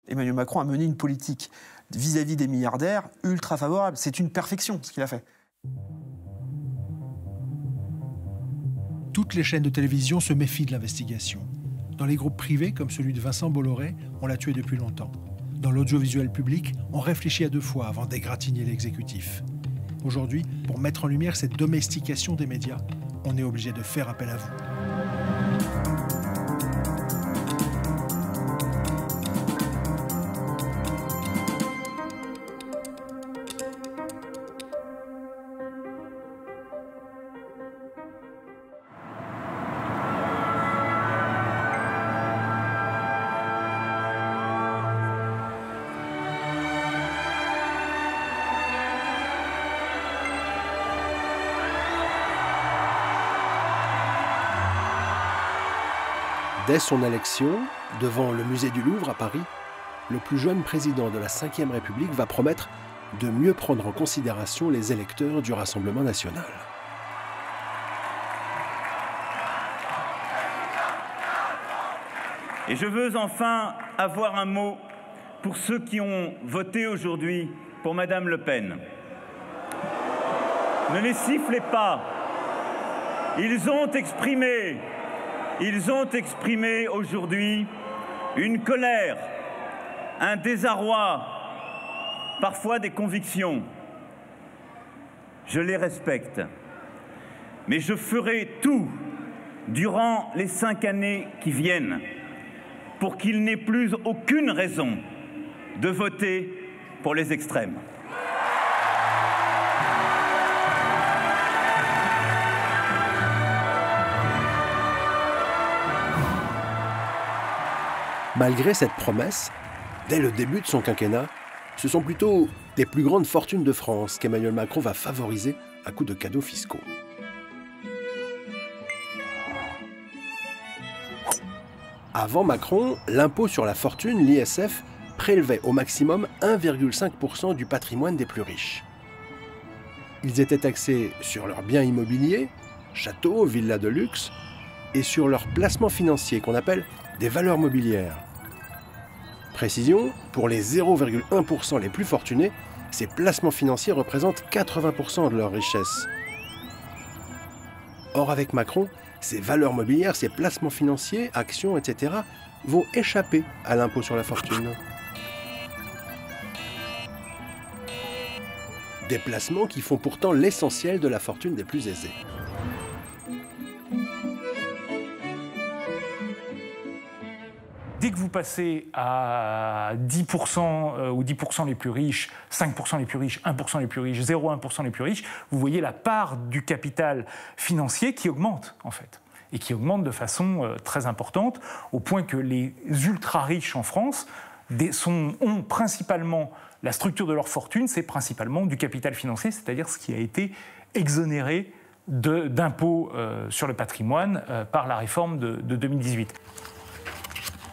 Emmanuel Macron a mené une politique vis-à-vis des milliardaires ultra favorable. C'est une perfection, ce qu'il a fait. Toutes les chaînes de télévision se méfient de l'investigation. Dans les groupes privés, comme celui de Vincent Bolloré, on l'a tué depuis longtemps. Dans l'audiovisuel public, on réfléchit à 2 fois avant d'égratigner l'exécutif. Aujourd'hui, pour mettre en lumière cette domestication des médias, on est obligé de faire appel à vous. Dès son élection, devant le musée du Louvre à Paris, le plus jeune président de la Ve République va promettre de mieux prendre en considération les électeurs du Rassemblement national. Et je veux enfin avoir un mot pour ceux qui ont voté aujourd'hui pour Madame Le Pen. Ne les sifflez pas. Ils ont exprimé aujourd'hui une colère, un désarroi, parfois des convictions. Je les respecte, mais je ferai tout durant les 5 années qui viennent pour qu'ils n'aient plus aucune raison de voter pour les extrêmes. Malgré cette promesse, dès le début de son quinquennat, ce sont plutôt les plus grandes fortunes de France qu'Emmanuel Macron va favoriser à coups de cadeaux fiscaux. Avant Macron, l'impôt sur la fortune, l'ISF, prélevait au maximum 1,5% du patrimoine des plus riches. Ils étaient taxés sur leurs biens immobiliers, châteaux, villas de luxe, et sur leurs placements financiers qu'on appelle des valeurs mobilières. Précision, pour les 0,1% les plus fortunés, ces placements financiers représentent 80% de leur richesse. Or, avec Macron, ces valeurs mobilières, ces placements financiers, actions, etc., vont échapper à l'impôt sur la fortune. Des placements qui font pourtant l'essentiel de la fortune des plus aisés. Dès que vous passez à 10% ou 10% les plus riches, 5% les plus riches, 1% les plus riches, 0,1% les plus riches, vous voyez la part du capital financier qui augmente, en fait. Et qui augmente de façon très importante, au point que les ultra-riches en France ont principalement, la structure de leur fortune, c'est principalement du capital financier, c'est-à-dire ce qui a été exonéré d'impôts sur le patrimoine par la réforme de 2018.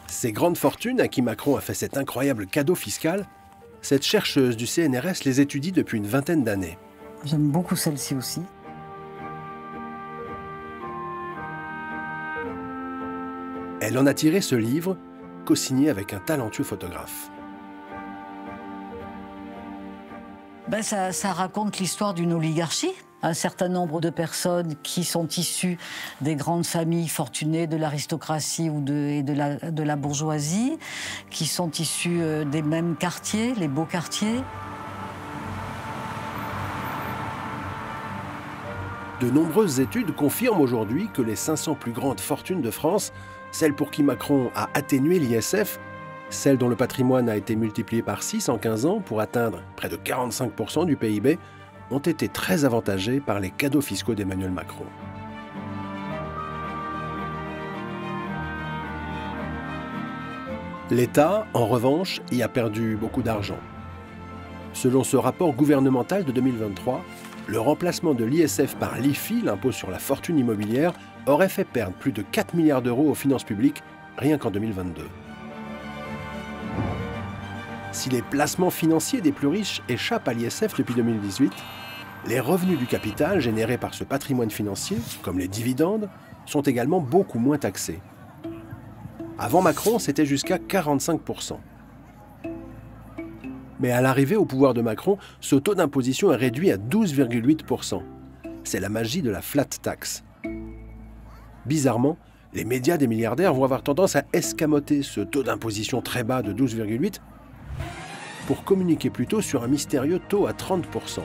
Ces grandes fortunes à qui Macron a fait cet incroyable cadeau fiscal, cette chercheuse du CNRS les étudie depuis une vingtaine d'années. J'aime beaucoup celle-ci aussi. Elle en a tiré ce livre, co-signé avec un talentueux photographe. Ça raconte l'histoire d'une oligarchie. Un certain nombre de personnes qui sont issues des grandes familles fortunées de l'aristocratie ou de la bourgeoisie, qui sont issues des mêmes quartiers, les beaux quartiers. De nombreuses études confirment aujourd'hui que les 500 plus grandes fortunes de France, celles pour qui Macron a atténué l'ISF, celles dont le patrimoine a été multiplié par 6 en 15 ans pour atteindre près de 45% du PIB, ont été très avantagés par les cadeaux fiscaux d'Emmanuel Macron. L'État, en revanche, y a perdu beaucoup d'argent. Selon ce rapport gouvernemental de 2023, le remplacement de l'ISF par l'IFI, l'impôt sur la fortune immobilière, aurait fait perdre plus de 4 milliards d'euros aux finances publiques, rien qu'en 2022. Si les placements financiers des plus riches échappent à l'ISF depuis 2018, les revenus du capital générés par ce patrimoine financier, comme les dividendes, sont également beaucoup moins taxés. Avant Macron, c'était jusqu'à 45%. Mais à l'arrivée au pouvoir de Macron, ce taux d'imposition est réduit à 12,8%. C'est la magie de la flat tax. Bizarrement, les médias des milliardaires vont avoir tendance à escamoter ce taux d'imposition très bas de 12,8% pour communiquer plutôt sur un mystérieux taux à 30%.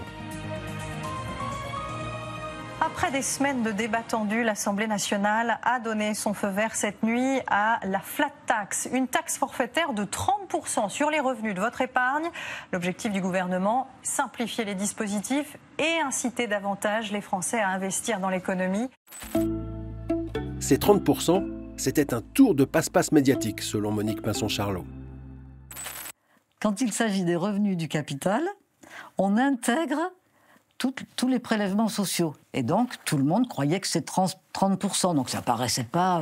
Après des semaines de débats tendus, l'Assemblée nationale a donné son feu vert cette nuit à la flat tax, une taxe forfaitaire de 30% sur les revenus de votre épargne. L'objectif du gouvernement, simplifier les dispositifs et inciter davantage les Français à investir dans l'économie. Ces 30%, c'était un tour de passe-passe médiatique, selon Monique Pinson-Charlot. Quand il s'agit des revenus du capital, on intègre tous les prélèvements sociaux. Et donc, tout le monde croyait que c'est 30%. Donc, ça paraissait pas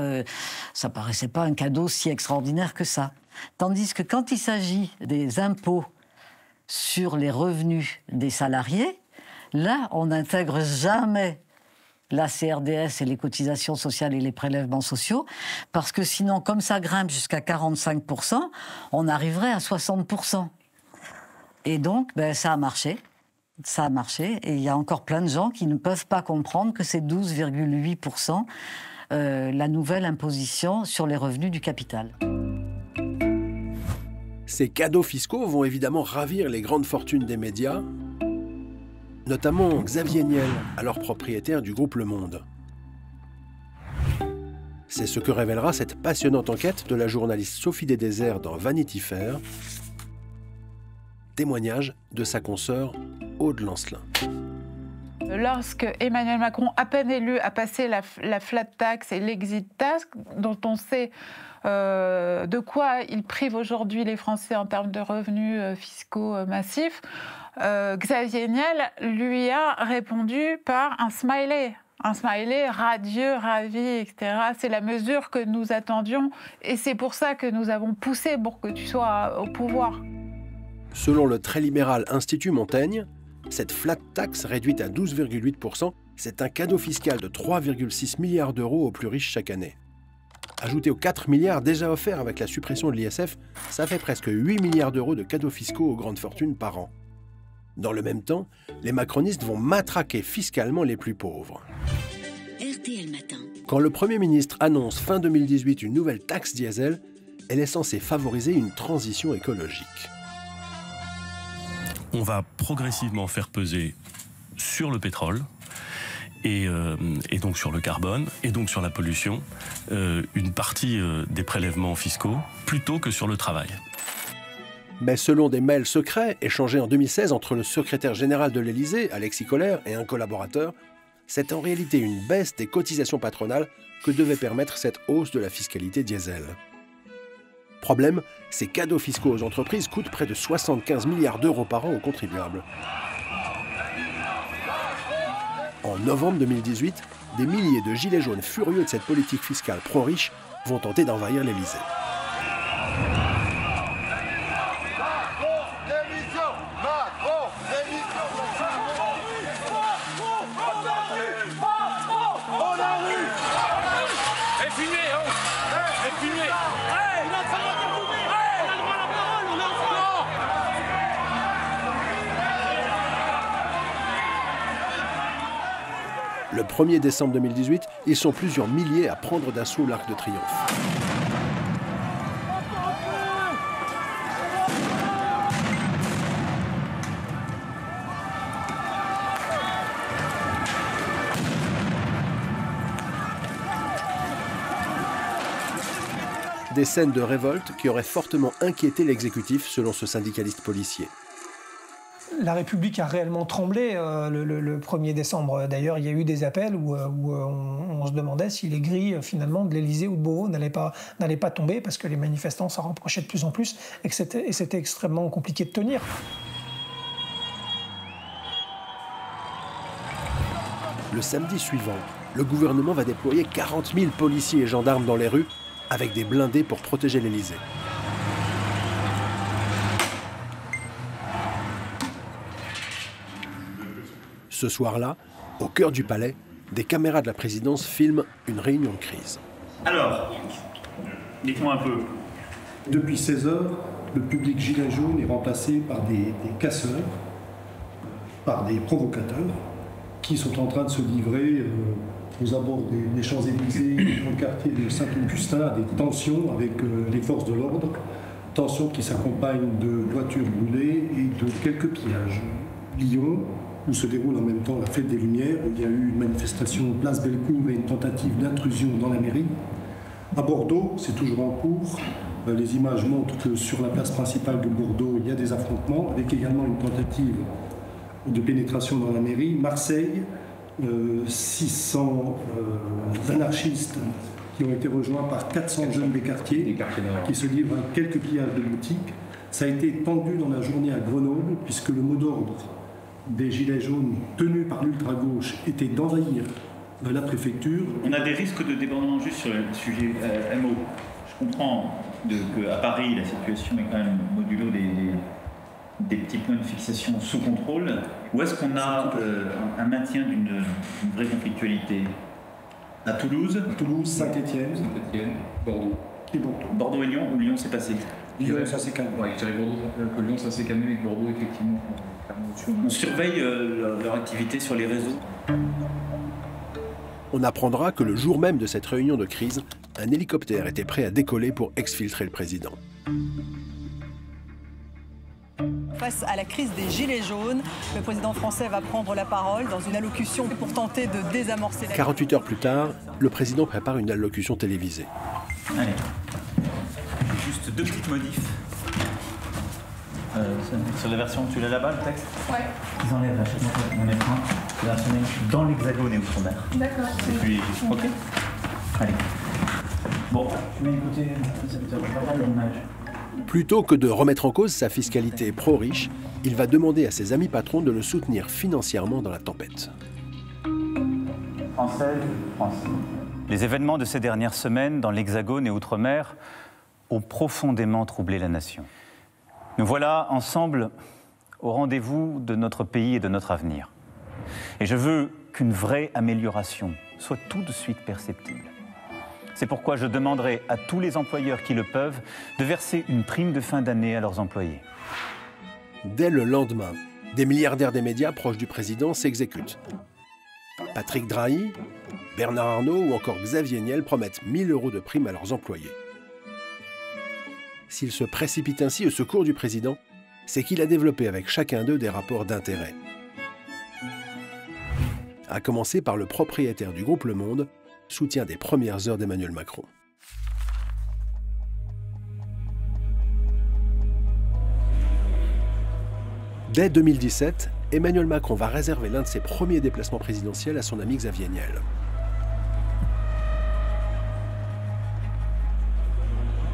un cadeau si extraordinaire que ça. Tandis que quand il s'agit des impôts sur les revenus des salariés, là, on n'intègre jamais la CRDS et les cotisations sociales et les prélèvements sociaux, parce que sinon, comme ça grimpe jusqu'à 45%, on arriverait à 60%. Et donc, ça a marché. Ça a marché, et il y a encore plein de gens qui ne peuvent pas comprendre que c'est 12,8% la nouvelle imposition sur les revenus du capital. Ces cadeaux fiscaux vont évidemment ravir les grandes fortunes des médias, notamment Xavier Niel, alors propriétaire du groupe Le Monde. C'est ce que révélera cette passionnante enquête de la journaliste Sophie Desdésert dans Vanity Fair. Témoignage de sa consoeur Aude Lancelin. Lorsque Emmanuel Macron, à peine élu, a passé la flat tax et l'exit tax, dont on sait de quoi il prive aujourd'hui les Français en termes de revenus fiscaux massifs, Xavier Niel lui a répondu par un smiley radieux, ravi, etc. C'est la mesure que nous attendions et c'est pour ça que nous avons poussé pour que tu sois au pouvoir. Selon le très libéral Institut Montaigne, cette flat tax réduite à 12,8%, c'est un cadeau fiscal de 3,6 milliards d'euros aux plus riches chaque année. Ajouté aux 4 milliards déjà offerts avec la suppression de l'ISF, ça fait presque 8 milliards d'euros de cadeaux fiscaux aux grandes fortunes par an. Dans le même temps, les macronistes vont matraquer fiscalement les plus pauvres. RTL Matin. Quand le Premier ministre annonce fin 2018 une nouvelle taxe diesel, elle est censée favoriser une transition écologique. On va progressivement faire peser sur le pétrole et donc sur le carbone et donc sur la pollution une partie des prélèvements fiscaux plutôt que sur le travail. Mais selon des mails secrets échangés en 2016 entre le secrétaire général de l'Élysée, Alexis Kohler, et un collaborateur, c'est en réalité une baisse des cotisations patronales que devait permettre cette hausse de la fiscalité diesel. Problème, ces cadeaux fiscaux aux entreprises coûtent près de 75 milliards d'euros par an aux contribuables. En novembre 2018, des milliers de gilets jaunes furieux de cette politique fiscale pro-riche vont tenter d'envahir l'Élysée. Le 1er décembre 2018, ils sont plusieurs milliers à prendre d'assaut l'Arc de Triomphe. Des scènes de révolte qui auraient fortement inquiété l'exécutif, selon ce syndicaliste policier. La République a réellement tremblé le 1er décembre. D'ailleurs, il y a eu des appels où on se demandait si les grilles, finalement, de l'Élysée ou de Beauvau n'allaient pas tomber parce que les manifestants s'en rapprochaient de plus en plus et que c'était extrêmement compliqué de tenir. Le samedi suivant, le gouvernement va déployer 40 000 policiers et gendarmes dans les rues avec des blindés pour protéger l'Élysée. Ce soir-là, au cœur du palais, des caméras de la présidence filment une réunion de crise. Alors, dites-moi un peu. Depuis 16 heures, le public gilet jaune est remplacé par des casseurs, par des provocateurs, qui sont en train de se livrer aux abords des Champs-Élysées, dans le quartier de Saint-Augustin, à des tensions avec les forces de l'ordre, tensions qui s'accompagnent de voitures brûlées et de quelques pillages. Lyon, où se déroule en même temps la fête des Lumières, où il y a eu une manifestation place Bellecour et une tentative d'intrusion dans la mairie. À Bordeaux, c'est toujours en cours. Les images montrent que sur la place principale de Bordeaux, il y a des affrontements, avec également une tentative de pénétration dans la mairie. Marseille, 600 anarchistes qui ont été rejoints par 400 jeunes des quartiers qui se livrent à quelques pillages de boutiques. Ça a été tendu dans la journée à Grenoble, puisque le mot d'ordre des Gilets jaunes tenus par l'ultra-gauche était d'envahir la préfecture. On a des risques de débordement juste sur le sujet MO. Je comprends qu'à Paris, la situation est quand même modulo des petits points de fixation sous contrôle. Où est-ce qu'on a un maintien d'une vraie conflictualité? À Toulouse, Saint-Étienne, Bordeaux. Et Bordeaux. Bordeaux et Lyon, où Lyon s'est passé. Lyon, ça s'est calmé. Ouais, je dirais que Lyon, ça s'est calmé, mais que Bordeaux, effectivement, on surveille leur activité sur les réseaux. On apprendra que le jour même de cette réunion de crise, un hélicoptère était prêt à décoller pour exfiltrer le président. Face à la crise des Gilets jaunes, le président français va prendre la parole dans une allocution pour tenter de désamorcer la... 48 heures plus tard, le président prépare une allocution télévisée. Allez, juste deux petites modifs. Sur la version, tu l'as là-bas, le texte? Ouais. Ils enlèvent la on est opérationnel dans l'Hexagone et outre-mer. D'accord. Et puis, ok. Allez. Bon, je vais écouter, ça va pas l'image. Plutôt que de remettre en cause sa fiscalité pro-riche, il va demander à ses amis patrons de le soutenir financièrement dans la tempête. Française, France. Les événements de ces dernières semaines dans l'Hexagone et outre-mer ont profondément troublé la nation. Nous voilà ensemble au rendez-vous de notre pays et de notre avenir. Et je veux qu'une vraie amélioration soit tout de suite perceptible. C'est pourquoi je demanderai à tous les employeurs qui le peuvent de verser une prime de fin d'année à leurs employés. Dès le lendemain, des milliardaires des médias proches du président s'exécutent. Patrick Drahi, Bernard Arnault ou encore Xavier Niel promettent 1 000 € de prime à leurs employés. S'il se précipite ainsi au secours du président, c'est qu'il a développé avec chacun d'eux des rapports d'intérêt. À commencer par le propriétaire du groupe Le Monde, soutien des premières heures d'Emmanuel Macron. Dès 2017, Emmanuel Macron va réserver l'un de ses premiers déplacements présidentiels à son ami Xavier Niel.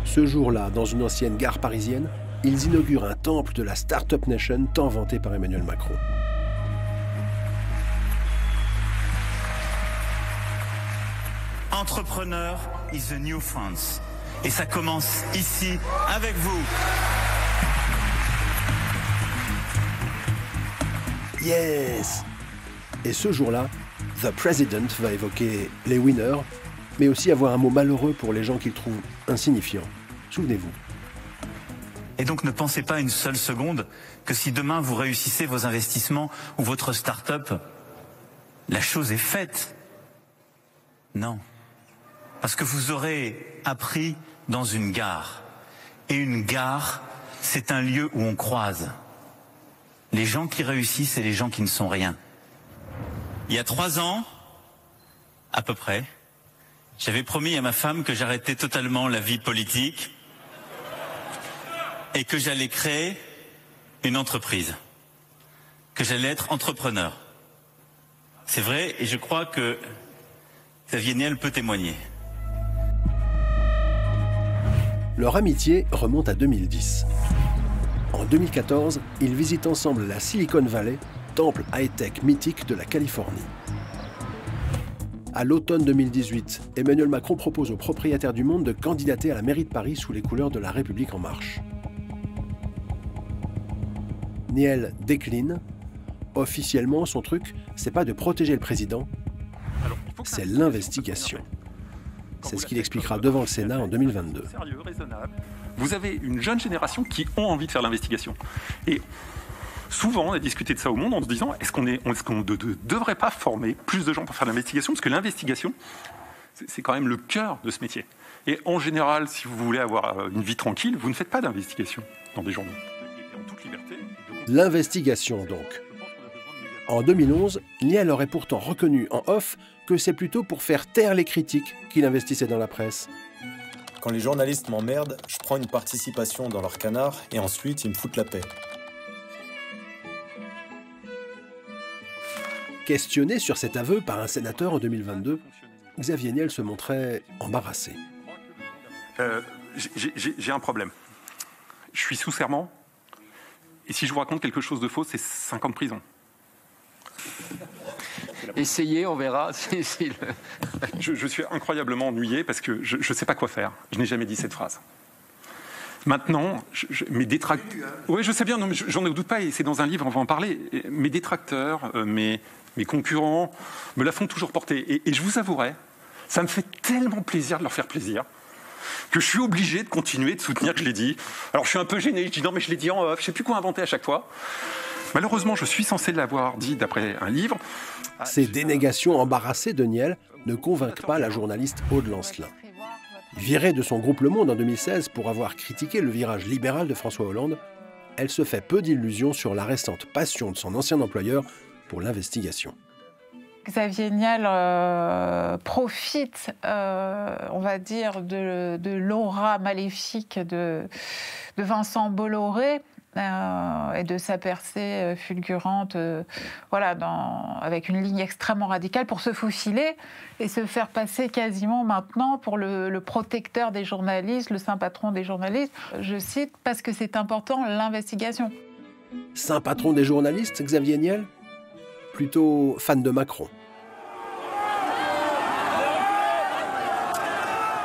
Ce jour-là, dans une ancienne gare parisienne, ils inaugurent un temple de la Startup Nation tant vanté par Emmanuel Macron. Entrepreneur is the new France. Et ça commence ici, avec vous. Yes! Et ce jour-là, The President va évoquer les winners, mais aussi avoir un mot malheureux pour les gens qu'il trouve insignifiants. Souvenez-vous. Et donc ne pensez pas une seule seconde que si demain vous réussissez vos investissements ou votre start-up, la chose est faite. Non. Parce que vous aurez appris dans une gare. Et une gare, c'est un lieu où on croise les gens qui réussissent et les gens qui ne sont rien. Il y a 3 ans, à peu près, j'avais promis à ma femme que j'arrêtais totalement la vie politique et que j'allais créer une entreprise, que j'allais être entrepreneur. C'est vrai, et je crois que Xavier Niel peut témoigner. Leur amitié remonte à 2010. En 2014, ils visitent ensemble la Silicon Valley, temple high-tech mythique de la Californie. À l'automne 2018, Emmanuel Macron propose aux propriétaires du Monde de candidater à la mairie de Paris sous les couleurs de La République En Marche. Niel décline. Officiellement, son truc, c'est pas de protéger le président, c'est l'investigation. C'est ce qu'il expliquera devant le Sénat en 2022. Sérieux, raisonnable. Vous avez une jeune génération qui ont envie de faire l'investigation. Et souvent, on a discuté de ça au monde en se disant, est-ce qu'on ne devrait pas former plus de gens pour faire l'investigation? Parce que l'investigation, c'est quand même le cœur de ce métier. Et en général, si vous voulez avoir une vie tranquille, vous ne faites pas d'investigation dans des journaux. Et en toute liberté. L'investigation, donc. En 2011, Niel aurait pourtant reconnu en off que c'est plutôt pour faire taire les critiques qu'il investissait dans la presse. Quand les journalistes m'emmerdent, je prends une participation dans leur canard et ensuite ils me foutent la paix. Questionné sur cet aveu par un sénateur en 2022, Xavier Niel se montrait embarrassé. J'ai un problème. Je suis sous serment, et si je vous raconte quelque chose de faux, c'est 5 ans de prison. Essayez, on verra. Je suis incroyablement ennuyé parce que je ne sais pas quoi faire. Je n'ai jamais dit cette phrase. Maintenant, mes détracteurs... Oui, je sais bien, non, mais j'en doute pas, et c'est dans un livre, on va en parler. Mes détracteurs, mes concurrents me la font toujours porter. Et je vous avouerai, ça me fait tellement plaisir de leur faire plaisir que je suis obligé de continuer de soutenir que je l'ai dit. Alors je suis un peu gêné, je dis non mais je l'ai dit en off, je ne sais plus quoi inventer à chaque fois. Malheureusement, je suis censé l'avoir dit d'après un livre. Ces dénégations embarrassées de Niel ne convainquent pas la journaliste Aude Lancelin. Virée de son groupe Le Monde en 2016 pour avoir critiqué le virage libéral de François Hollande, elle se fait peu d'illusions sur la récente passion de son ancien employeur pour l'investigation. Xavier Niel profite, on va dire, de l'aura maléfique de Vincent Bolloré et de sa percée fulgurante, avec une ligne extrêmement radicale pour se faufiler et se faire passer quasiment maintenant pour le protecteur des journalistes, le saint patron des journalistes. Je cite parce que c'est important, l'investigation. Saint patron des journalistes, Xavier Niel ? Plutôt fan de Macron.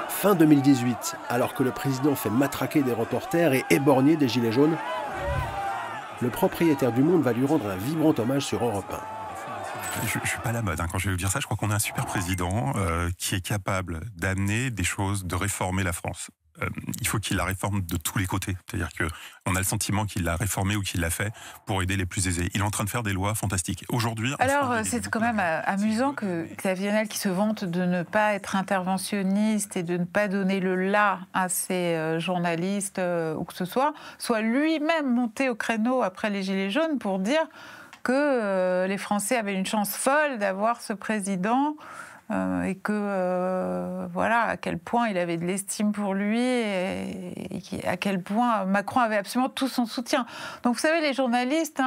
Fin 2018, alors que le président fait matraquer des reporters et éborgner des gilets jaunes, le propriétaire du Monde va lui rendre un vibrant hommage sur Europe 1. Je ne suis pas à la mode quand je vais vous dire ça. Je crois qu'on a un super président qui est capable d'amener des choses, de réformer la France. Il faut qu'il la réforme de tous les côtés. C'est-à-dire qu'on a le sentiment qu'il l'a réformée ou qu'il l'a fait pour aider les plus aisés. Il est en train de faire des lois fantastiques. Aujourd'hui, alors, c'est quand même amusant que Xavier Niel, qui se vante de ne pas être interventionniste et de ne pas donner le là à ses journalistes ou que ce soit lui-même monté au créneau après les Gilets jaunes pour dire que les Français avaient une chance folle d'avoir ce président et que, à quel point il avait de l'estime pour lui et à quel point Macron avait absolument tout son soutien. Donc, vous savez, les journalistes,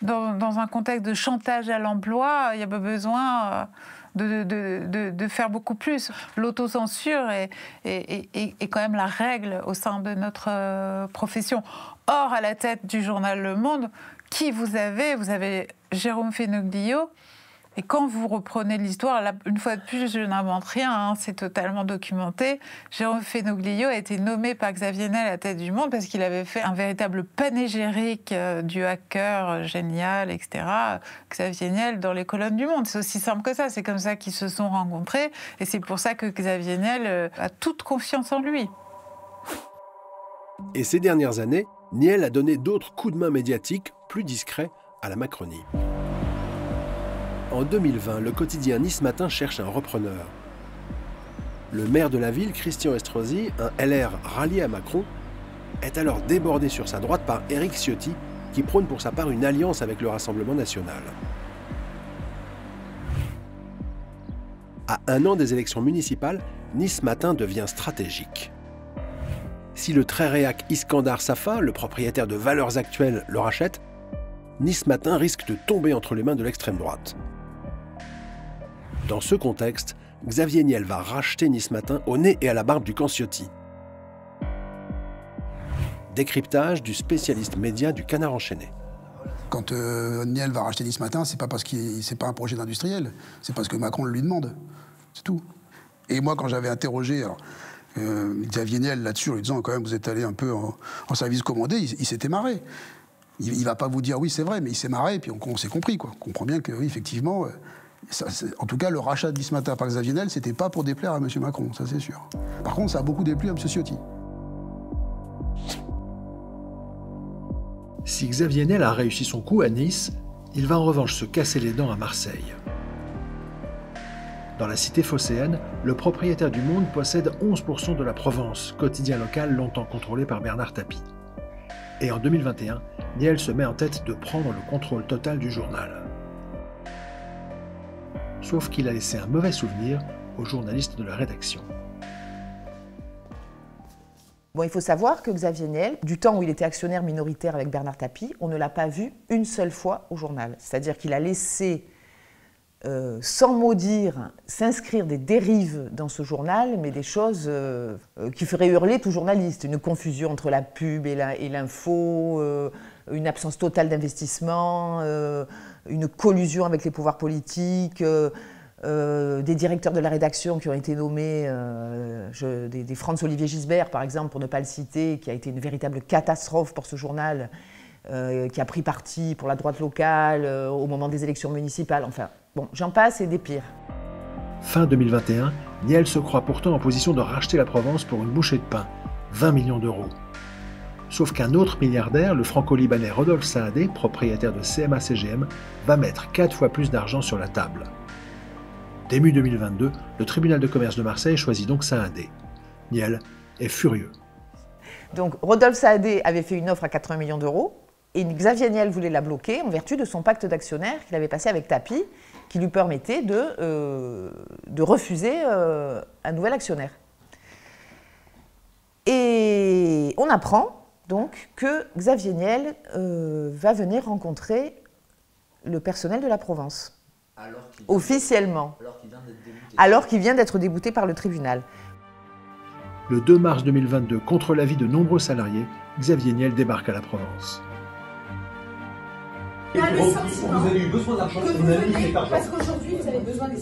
dans un contexte de chantage à l'emploi, il n'y a pas besoin de faire beaucoup plus. L'autocensure est quand même la règle au sein de notre profession. Or, à la tête du journal Le Monde, qui vous avez Jérôme Fenoglio. Et quand vous reprenez l'histoire, là, une fois de plus, je n'invente rien, c'est totalement documenté. Jérôme Fenoglio a été nommé par Xavier Niel à la tête du Monde parce qu'il avait fait un véritable panégyrique du hacker génial, etc. Xavier Niel dans les colonnes du Monde. C'est aussi simple que ça. C'est comme ça qu'ils se sont rencontrés. Et c'est pour ça que Xavier Niel a toute confiance en lui. Et ces dernières années, Niel a donné d'autres coups de main médiatiques plus discrets à la Macronie. En 2020, le quotidien Nice Matin cherche un repreneur. Le maire de la ville, Christian Estrosi, un LR rallié à Macron, est alors débordé sur sa droite par Éric Ciotti, qui prône pour sa part une alliance avec le Rassemblement national. À un an des élections municipales, Nice Matin devient stratégique. Si le très réac Iskandar Safa, le propriétaire de Valeurs Actuelles, le rachète, Nice Matin risque de tomber entre les mains de l'extrême droite. Dans ce contexte, Xavier Niel va racheter Nice Matin au nez et à la barbe du camp Ciotti. Décryptage du spécialiste média du Canard enchaîné. Quand Niel va racheter Nice Matin, c'est pas parce que c'est pas un projet d'industriel, c'est parce que Macron le lui demande. C'est tout. Et moi, quand j'avais interrogé Xavier Niel là-dessus, en lui disant quand même vous êtes allé un peu en service commandé, il s'était marré. Il va pas vous dire oui c'est vrai, mais il s'est marré et puis on s'est compris quoi. On comprend bien que oui, effectivement En tout cas, le rachat dit ce matin par Xavier Niel, c'était pas pour déplaire à M. Macron, ça c'est sûr. Par contre, ça a beaucoup déplu à M. Ciotti. Si Xavier Niel a réussi son coup à Nice, il va en revanche se casser les dents à Marseille. Dans la cité phocéenne, le propriétaire du Monde possède 11% de la Provence, quotidien local longtemps contrôlé par Bernard Tapie. Et en 2021, Niel se met en tête de prendre le contrôle total du journal. Sauf qu'il a laissé un mauvais souvenir aux journalistes de la rédaction. Bon, il faut savoir que Xavier Niel, du temps où il était actionnaire minoritaire avec Bernard Tapie, on ne l'a pas vu une seule fois au journal. C'est-à-dire qu'il a laissé, sans mot dire, s'inscrire des dérives dans ce journal, mais des choses qui feraient hurler tout journaliste. Une confusion entre la pub et l'info, une absence totale d'investissement, une collusion avec les pouvoirs politiques, des directeurs de la rédaction qui ont été nommés, des Franz-Olivier Gisbert par exemple, pour ne pas le citer, qui a été une véritable catastrophe pour ce journal, qui a pris parti pour la droite locale au moment des élections municipales, enfin, bon, j'en passe et des pires. Fin 2021, Niel se croit pourtant en position de racheter la Provence pour une bouchée de pain, 20 millions d'euros. Sauf qu'un autre milliardaire, le franco-libanais Rodolphe Saadé, propriétaire de CMA-CGM, va mettre 4 fois plus d'argent sur la table. Début 2022, le tribunal de commerce de Marseille choisit donc Saadé. Niel est furieux. Donc Rodolphe Saadé avait fait une offre à 80 millions d'euros et Xavier Niel voulait la bloquer en vertu de son pacte d'actionnaires qu'il avait passé avec Tapie, qui lui permettait de refuser un nouvel actionnaire. Et on apprend donc que Xavier Niel va venir rencontrer le personnel de la Provence. Officiellement. Alors qu'il vient d'être débouté par le tribunal. Le 2 mars 2022, contre l'avis de nombreux salariés, Xavier Niel débarque à la Provence. Vous avez eu besoin d'argent, parce qu'aujourd'hui vous avez besoin des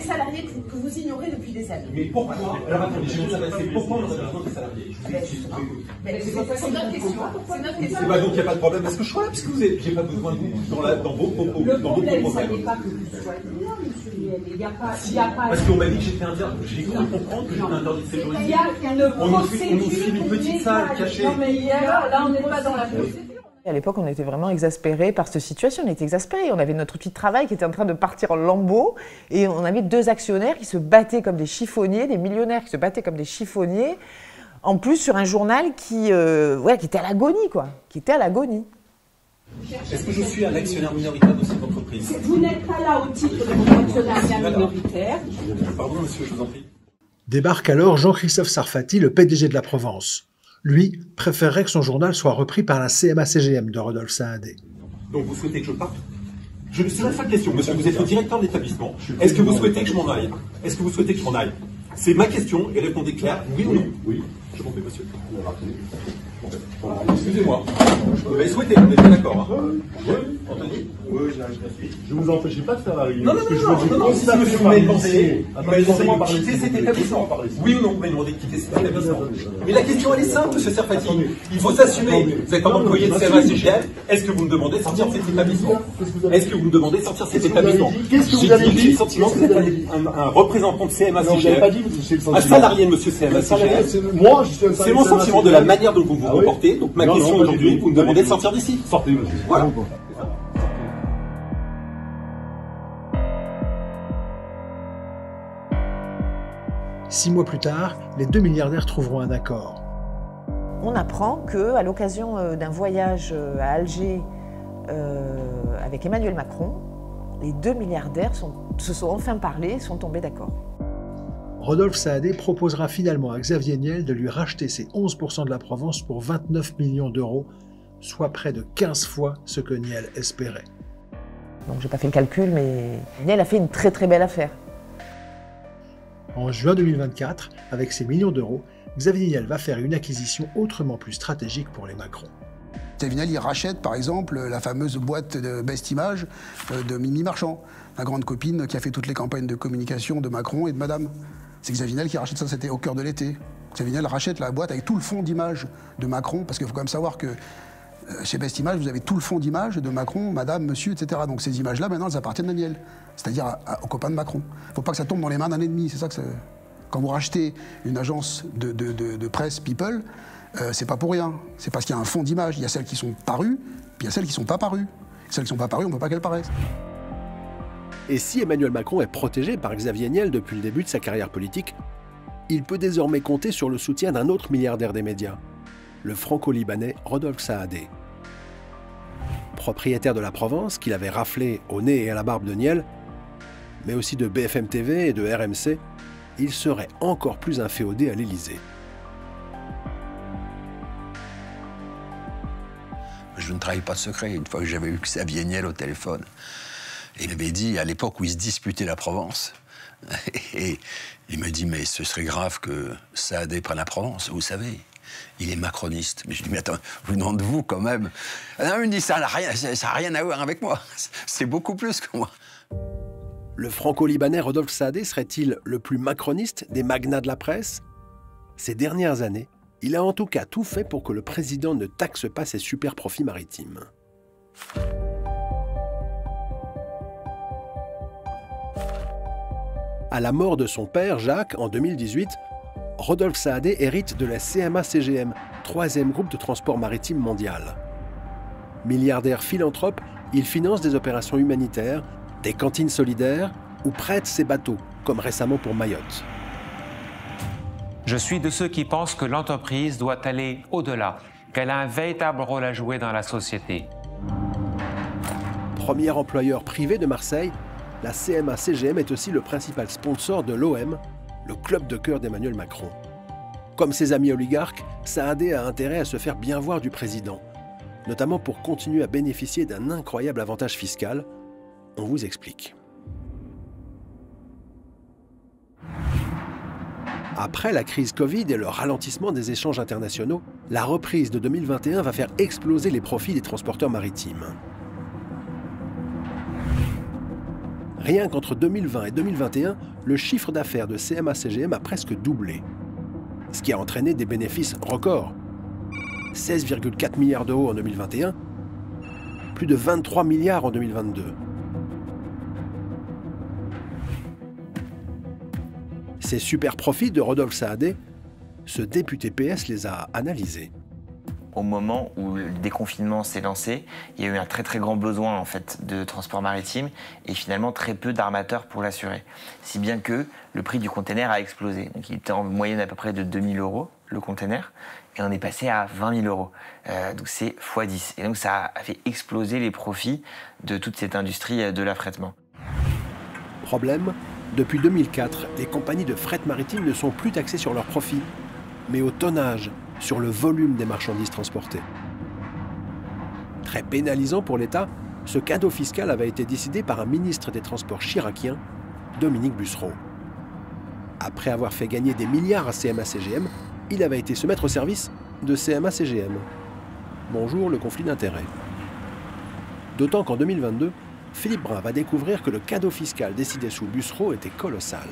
salariés que vous ignorez depuis des années. Mais pourquoi? Alors attendez, je vais vous adresser. Pourquoi on a besoin des salariés? Je vous ai expliqué. C'est notre question. C'est notre question. Bah donc il n'y a pas de problème. Est-ce que je sois là? Parce que j'ai pas besoin de vous dans vos propos. Le problème, ça n'est pas que vous soyez là, monsieur Niel. Il n'y a pas. Parce qu'on m'a dit que j'étais interdit. J'ai cru comprendre que j'étais interdit de séjour ici. On nous file une petite salle cachée. Non mais là on n'est pas dans la procédure. À l'époque, on était vraiment exaspérés par cette situation. On était exaspérés. On avait notre outil de travail qui était en train de partir en lambeaux. Et on avait 2 actionnaires qui se battaient comme des chiffonniers, des millionnaires qui se battaient comme des chiffonniers. En plus, sur un journal qui était à l'agonie, quoi. Qui était à l'agonie. Est-ce que je suis un actionnaire minoritaire de cette entreprise? Vous n'êtes pas là au titre de mon actionnaire minoritaire. Pardon, monsieur, je vous en prie. Débarque alors Jean-Christophe Sarfati, le PDG de la Provence. Lui préférerait que son journal soit repris par la CMA-CGM de Rodolphe Saadé. Donc vous souhaitez que je parte? C'est la seule question, monsieur. Vous êtes le directeur de l'établissement. Est-ce que vous souhaitez que je m'en aille? Est-ce que vous souhaitez que je m'en aille? C'est ma question et répondez clair, oui ou non? Oui. Je m'en vais, monsieur. Excusez-moi. Vous avez souhaité, on est bien d'accord. Oui, Anthony? Oui, je ne vous empêche pas de faire la réunion. Non, si monsieur m'avez demandé de quitter cet établissement. Oui ou non, vous m'avez demandé de quitter cet établissement. Mais la question, elle est simple, monsieur Sarfati. Il faut s'assumer. Vous êtes un employé de CMA-CGM. Est-ce que vous me demandez de sortir de cet établissement? Est-ce que vous me demandez de sortir de cet établissement? Qu'est-ce que vous avez dit? J'ai le sentiment que vous êtes un représentant de CMA-CGM. Un salarié de monsieur CMA-CGM. C'est mon sentiment de la manière dont vous vous comportez. Donc ma question aujourd'hui, vous me demandez de sortir d'ici. Sortez, monsieur. Voilà. Six mois plus tard, les 2 milliardaires trouveront un accord. On apprend qu'à l'occasion d'un voyage à Alger avec Emmanuel Macron, les 2 milliardaires se sont enfin parlé, sont tombés d'accord. Rodolphe Saadé proposera finalement à Xavier Niel de lui racheter ses 11% de la Provence pour 29 millions d'euros, soit près de 15 fois ce que Niel espérait. Donc j'ai pas fait le calcul, mais Niel a fait une très très belle affaire. En juin 2024, avec ces millions d'euros, Xavier Niel va faire une acquisition autrement plus stratégique pour les Macron. Xavier Niel, il rachète par exemple la fameuse boîte de Best Image de Mimi Marchand, la grande copine qui a fait toutes les campagnes de communication de Macron et de Madame. C'est Xavier Niel qui rachète ça, c'était au cœur de l'été. Xavier Niel rachète la boîte avec tout le fond d'image de Macron, parce qu'il faut quand même savoir que Chez Best Image, vous avez tout le fond d'image de Macron, madame, monsieur, etc. Donc ces images-là, maintenant, elles appartiennent à Niel, c'est-à-dire aux copains de Macron. Il ne faut pas que ça tombe dans les mains d'un ennemi, c'est ça que c'est... Quand vous rachetez une agence de presse People, c'est pas pour rien. C'est parce qu'il y a un fond d'image. Il y a celles qui sont parues, puis il y a celles qui ne sont pas parues. Celles qui ne sont pas parues, on ne veut pas qu'elles paraissent. Et si Emmanuel Macron est protégé par Xavier Niel depuis le début de sa carrière politique, il peut désormais compter sur le soutien d'un autre milliardaire des médias, le franco-libanais Rodolphe Saadé. Propriétaire de la Provence, qu'il avait raflé au nez et à la barbe de Niel, mais aussi de BFM TV et de RMC, il serait encore plus inféodé à l'Élysée. Je ne trahis pas de secret. Une fois que j'avais eu Xavier Niel au téléphone, il m'avait dit, à l'époque où il se disputait la Provence, et il me dit, mais ce serait grave que Saadé prenne la Provence, vous savez. Il est macroniste. Mais je dis, mais attends, je vous demande vous quand même. Non, il me dit, ça n'a rien à voir avec moi. C'est beaucoup plus que moi. Le franco-libanais Rodolphe Saadé serait-il le plus macroniste des magnats de la presse? Ces dernières années, il a en tout cas tout fait pour que le président ne taxe pas ses super profits maritimes. À la mort de son père, Jacques, en 2018, Rodolphe Saadé hérite de la CMA-CGM, troisième groupe de transport maritime mondial. Milliardaire philanthrope, il finance des opérations humanitaires, des cantines solidaires ou prête ses bateaux, comme récemment pour Mayotte. Je suis de ceux qui pensent que l'entreprise doit aller au-delà, qu'elle a un véritable rôle à jouer dans la société. Premier employeur privé de Marseille, la CMA-CGM est aussi le principal sponsor de l'OM, le club de cœur d'Emmanuel Macron. Comme ses amis oligarques, Saadé a intérêt à se faire bien voir du président, notamment pour continuer à bénéficier d'un incroyable avantage fiscal. On vous explique. Après la crise Covid et le ralentissement des échanges internationaux, la reprise de 2021 va faire exploser les profits des transporteurs maritimes. Rien qu'entre 2020 et 2021, le chiffre d'affaires de CMA-CGM a presque doublé, ce qui a entraîné des bénéfices records. 16,4 milliards d'euros en 2021, plus de 23 milliards en 2022. Ces super profits de Rodolphe Saadé, ce député PS les a analysés. Au moment où le déconfinement s'est lancé, il y a eu un très très grand besoin en fait de transport maritime et finalement très peu d'armateurs pour l'assurer. Si bien que le prix du container a explosé. Donc il était en moyenne à peu près de 2 000 € le container et on est passé à 20 000 €. Donc c'est x10. Et donc ça a fait exploser les profits de toute cette industrie de l'affrètement. Problème, depuis 2004, les compagnies de fret maritime ne sont plus taxées sur leurs profits, mais au tonnage, sur le volume des marchandises transportées. Très pénalisant pour l'État, ce cadeau fiscal avait été décidé par un ministre des Transports chiracien, Dominique Bussereau. Après avoir fait gagner des milliards à CMA-CGM, il avait été se mettre au service de CMA-CGM. Bonjour le conflit d'intérêts. D'autant qu'en 2022, Philippe Brun va découvrir que le cadeau fiscal décidé sous Bussereau était colossal.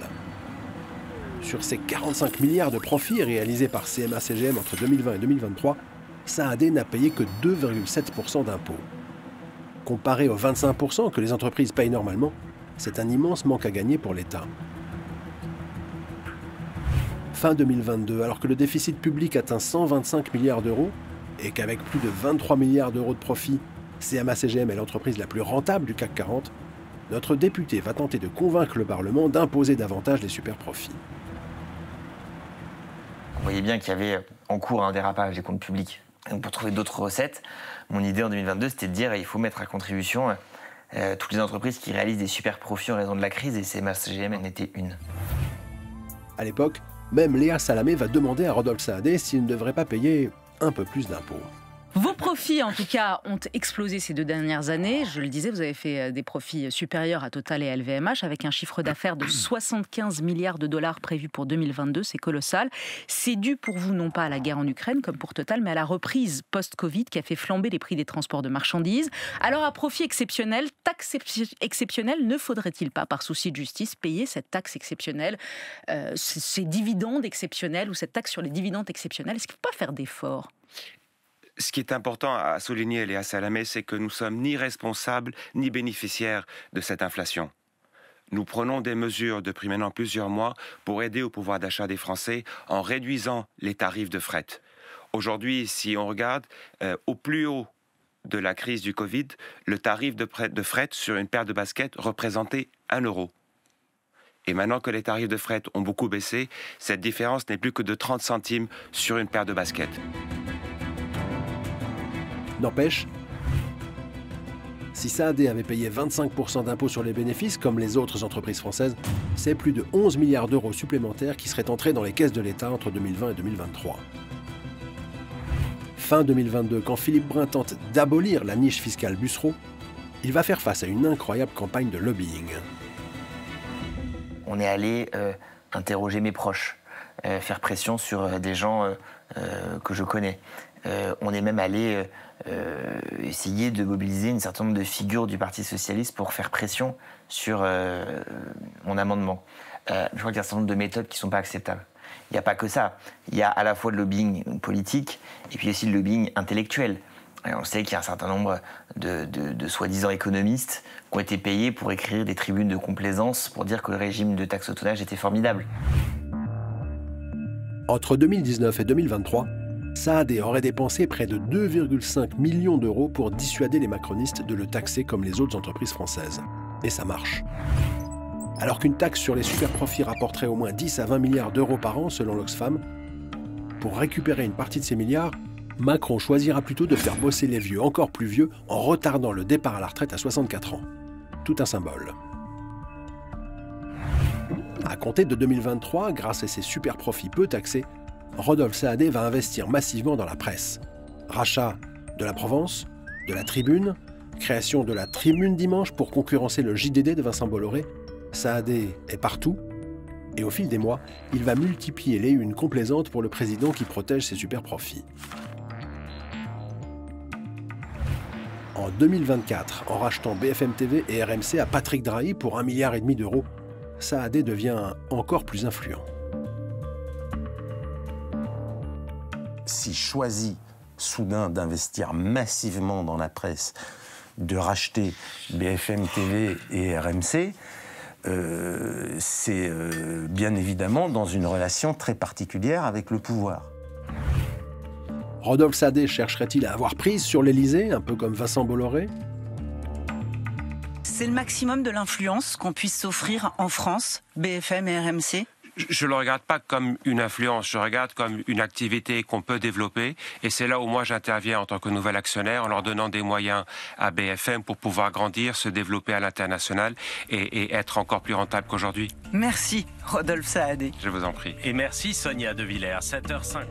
Sur ces 45 milliards de profits réalisés par CMA-CGM entre 2020 et 2023, Saadé n'a payé que 2,7% d'impôts. Comparé aux 25% que les entreprises payent normalement, c'est un immense manque à gagner pour l'État. Fin 2022, alors que le déficit public atteint 125 milliards d'euros et qu'avec plus de 23 milliards d'euros de profits, CMA-CGM est l'entreprise la plus rentable du CAC 40, notre député va tenter de convaincre le Parlement d'imposer davantage les super-profits. On voyait bien qu'il y avait en cours un dérapage des comptes publics. Donc pour trouver d'autres recettes, mon idée en 2022, c'était de dire qu'il faut mettre à contribution toutes les entreprises qui réalisent des super profits en raison de la crise, et CMA-CGM en était une. À l'époque, même Léa Salamé va demander à Rodolphe Saadé s'il ne devrait pas payer un peu plus d'impôts. Vos profits, en tout cas, ont explosé ces 2 dernières années. Je le disais, vous avez fait des profits supérieurs à Total et LVMH, avec un chiffre d'affaires de 75 milliards de dollars prévu pour 2022. C'est colossal. C'est dû pour vous, non pas à la guerre en Ukraine, comme pour Total, mais à la reprise post-Covid qui a fait flamber les prix des transports de marchandises. Alors, à profit exceptionnel, taxe exceptionnelle, ne faudrait-il pas, par souci de justice, payer cette taxe exceptionnelle, ces dividendes exceptionnels ou cette taxe sur les dividendes exceptionnels? Est-ce qu'il ne faut pas faire d'efforts? Ce qui est important à souligner, Léa Salamé, c'est que nous ne sommes ni responsables ni bénéficiaires de cette inflation. Nous prenons des mesures depuis maintenant plusieurs mois pour aider au pouvoir d'achat des Français en réduisant les tarifs de fret. Aujourd'hui, si on regarde, au plus haut de la crise du Covid, le tarif de fret sur une paire de baskets représentait 1 €. Et maintenant que les tarifs de fret ont beaucoup baissé, cette différence n'est plus que de 30 centimes sur une paire de baskets. N'empêche, si Saadé avait payé 25% d'impôts sur les bénéfices, comme les autres entreprises françaises, c'est plus de 11 milliards d'euros supplémentaires qui seraient entrés dans les caisses de l'État entre 2020 et 2023. Fin 2022, quand Philippe Brun tente d'abolir la niche fiscale Bussereau, il va faire face à une incroyable campagne de lobbying. On est allé interroger mes proches, faire pression sur des gens que je connais. On est même allé essayer de mobiliser un certain nombre de figures du Parti socialiste pour faire pression sur mon amendement. Je crois qu'il y a un certain nombre de méthodes qui ne sont pas acceptables. Il n'y a pas que ça. Il y a à la fois le lobbying politique et puis aussi le lobbying intellectuel. Et on sait qu'il y a un certain nombre de soi-disant économistes qui ont été payés pour écrire des tribunes de complaisance pour dire que le régime de taxe au tonnage était formidable. Entre 2019 et 2023, Saadé aurait dépensé près de 2,5 millions d'euros pour dissuader les macronistes de le taxer comme les autres entreprises françaises. Et ça marche. Alors qu'une taxe sur les superprofits rapporterait au moins 10 à 20 milliards d'euros par an selon l'Oxfam, pour récupérer une partie de ces milliards, Macron choisira plutôt de faire bosser les vieux encore plus vieux en retardant le départ à la retraite à 64 ans. Tout un symbole. À compter de 2023, grâce à ses superprofits peu taxés, Rodolphe Saadé va investir massivement dans la presse. Rachat de la Provence, de la Tribune, création de la Tribune Dimanche pour concurrencer le JDD de Vincent Bolloré. Saadé est partout, et au fil des mois, il va multiplier les unes complaisantes pour le président qui protège ses superprofits. En 2024, en rachetant BFM TV et RMC à Patrick Drahi pour 1,5 milliard d'euros, Saadé devient encore plus influent. S'il choisit soudain d'investir massivement dans la presse, de racheter BFM TV et RMC, c'est bien évidemment dans une relation très particulière avec le pouvoir. Rodolphe Saadé chercherait-il à avoir prise sur l'Élysée, un peu comme Vincent Bolloré ? C'est le maximum de l'influence qu'on puisse s'offrir en France, BFM et RMC ? Je ne le regarde pas comme une influence, je regarde comme une activité qu'on peut développer. Et c'est là où moi j'interviens en tant que nouvel actionnaire en leur donnant des moyens à BFM pour pouvoir grandir, se développer à l'international et être encore plus rentable qu'aujourd'hui. Merci, Rodolphe Saadé. Je vous en prie. Et merci Sonia De Villers, 7h59.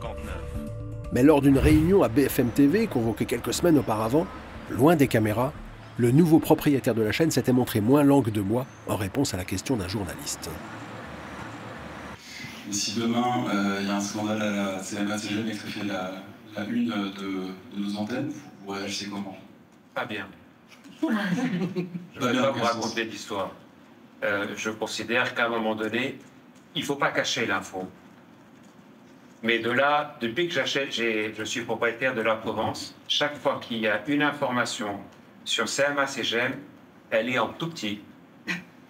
Mais lors d'une réunion à BFM TV, convoquée quelques semaines auparavant, loin des caméras, le nouveau propriétaire de la chaîne s'était montré moins langue de bois en réponse à la question d'un journaliste. Et si demain, il y a un scandale à la CMA-CGM et que ça fait la une de nos antennes, vous réagissez comment? Pas bien. Pas Je ne vais pas vous raconter l'histoire. Je considère qu'à un moment donné, il ne faut pas cacher l'info. Mais de là, depuis que je suis propriétaire de la Provence, chaque fois qu'il y a une information sur CMA-CGM, elle est en tout petit.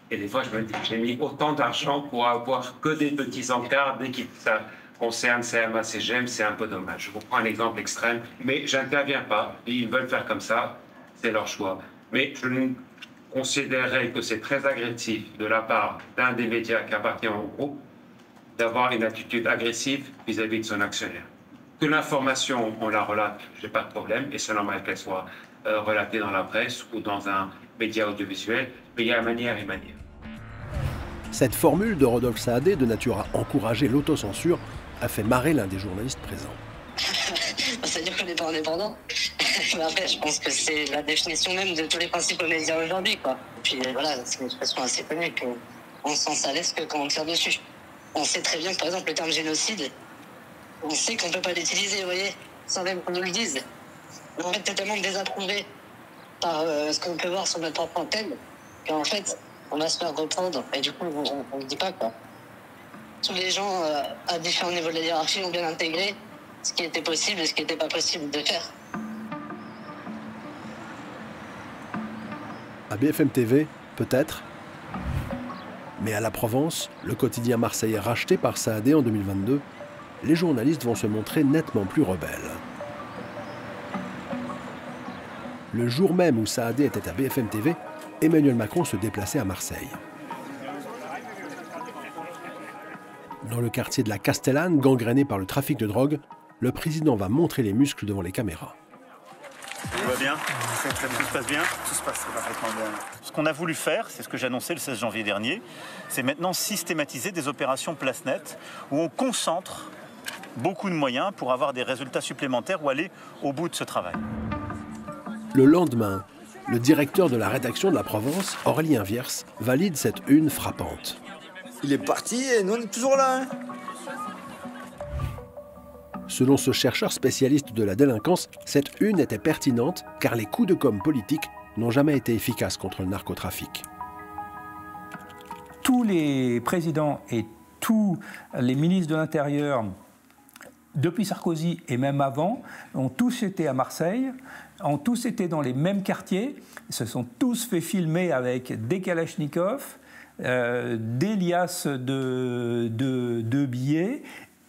Et des fois, je me dis, j'ai mis autant d'argent pour avoir que des petits encarts dès que ça concerne CMA-CGM, c'est un peu dommage. Je vous prends un exemple extrême, mais je n'interviens pas. Ils veulent faire comme ça, c'est leur choix. Mais je considérerais que c'est très agressif de la part d'un des médias qui appartient au groupe d'avoir une attitude agressive vis-à-vis de son actionnaire. Que l'information, on la relate, je n'ai pas de problème, et c'est normal qu'elle soit relatée dans la presse ou dans un média audiovisuel, mais il y a manière et manière. Cette formule de Rodolphe Saadé, de nature à encourager l'autocensure, a fait marrer l'un des journalistes présents. C'est-à-dire qu'on n'est pas indépendant. Mais après, je pense que c'est la définition même de tous les principaux médias aujourd'hui, quoi. Puis voilà, c'est une expression assez connue qu'on se sent à l'aise que quand on tire dessus. On sait très bien que, par exemple, le terme génocide, on sait qu'on ne peut pas l'utiliser, vous voyez, sans même qu'on nous le dise. Mais en fait, c'est tellement désapprouvé par ce qu'on peut voir sur notre propre antenne qu'en fait, on va se faire reprendre. Et du coup, on ne le dit pas, quoi. Tous les gens à différents niveaux de la hiérarchie ont bien intégré ce qui était possible et ce qui n'était pas possible de faire. À BFM TV, peut-être. Mais à la Provence, le quotidien marseillais racheté par Saadé en 2022, les journalistes vont se montrer nettement plus rebelles. Le jour même où Saadé était à BFM TV, Emmanuel Macron se déplaçait à Marseille. Dans le quartier de la Castellane, gangréné par le trafic de drogue, le président va montrer les muscles devant les caméras. Tout va bien? Tout se passe bien? Tout se passe parfaitement bien. Ce qu'on a voulu faire, c'est ce que j'ai annoncé le 16 janvier dernier, c'est maintenant systématiser des opérations place nette où on concentre beaucoup de moyens pour avoir des résultats supplémentaires ou aller au bout de ce travail. Le lendemain, le directeur de la rédaction de la Provence, Aurélien Viers, valide cette une frappante. Il est parti et nous on est toujours là. Hein. Selon ce chercheur spécialiste de la délinquance, cette une était pertinente car les coups de com' politiques n'ont jamais été efficaces contre le narcotrafic. Tous les présidents et tous les ministres de l'Intérieur, depuis Sarkozy et même avant, ont tous été à Marseille, ont tous été dans les mêmes quartiers, se sont tous fait filmer avec des kalachnikovs, des liasses de billets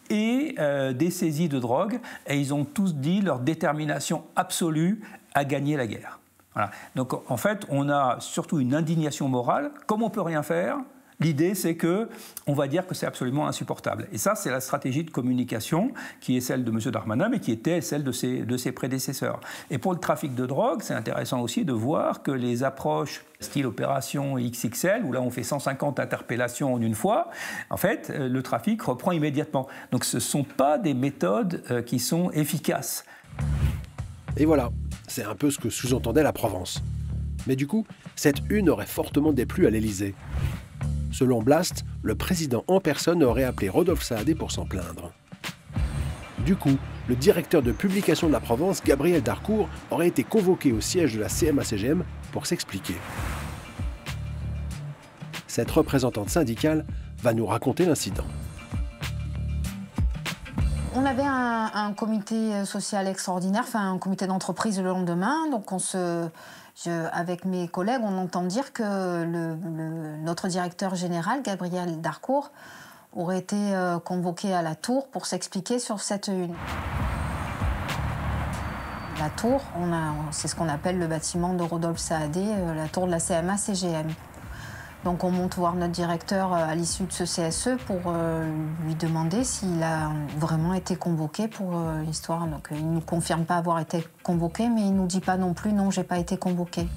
et des saisies de drogue, et ils ont tous dit leur détermination absolue à gagner la guerre. Voilà. Donc en fait, on a surtout une indignation morale. Comme on ne peut rien faire, l'idée c'est qu'on va dire que c'est absolument insupportable. Et ça, c'est la stratégie de communication qui est celle de M. Darmanin, mais qui était celle de ses prédécesseurs. Et pour le trafic de drogue, c'est intéressant aussi de voir que les approches style opération XXL, où là on fait 150 interpellations en une fois, en fait, le trafic reprend immédiatement. Donc ce ne sont pas des méthodes qui sont efficaces. Et voilà, c'est un peu ce que sous-entendait la Provence. Mais du coup, cette une aurait fortement déplu à l'Élysée. Selon Blast, le président en personne aurait appelé Rodolphe Saadé pour s'en plaindre. Du coup, le directeur de publication de la Provence, Gabriel Darcourt, aurait été convoqué au siège de la CMA-CGM pour s'expliquer. Cette représentante syndicale va nous raconter l'incident. On avait un comité social extraordinaire, enfin un comité d'entreprise le lendemain, donc avec mes collègues, on entend dire que notre directeur général, Gabriel Darcourt, aurait été convoqué à la Tour pour s'expliquer sur cette une. La Tour, c'est ce qu'on appelle le bâtiment de Rodolphe Saadé, la tour de la CMA-CGM. Donc on monte voir notre directeur à l'issue de ce CSE pour lui demander s'il a vraiment été convoqué pour l'histoire. Donc il ne nous confirme pas avoir été convoqué, mais il ne nous dit pas non plus « non, j'ai pas été convoqué ».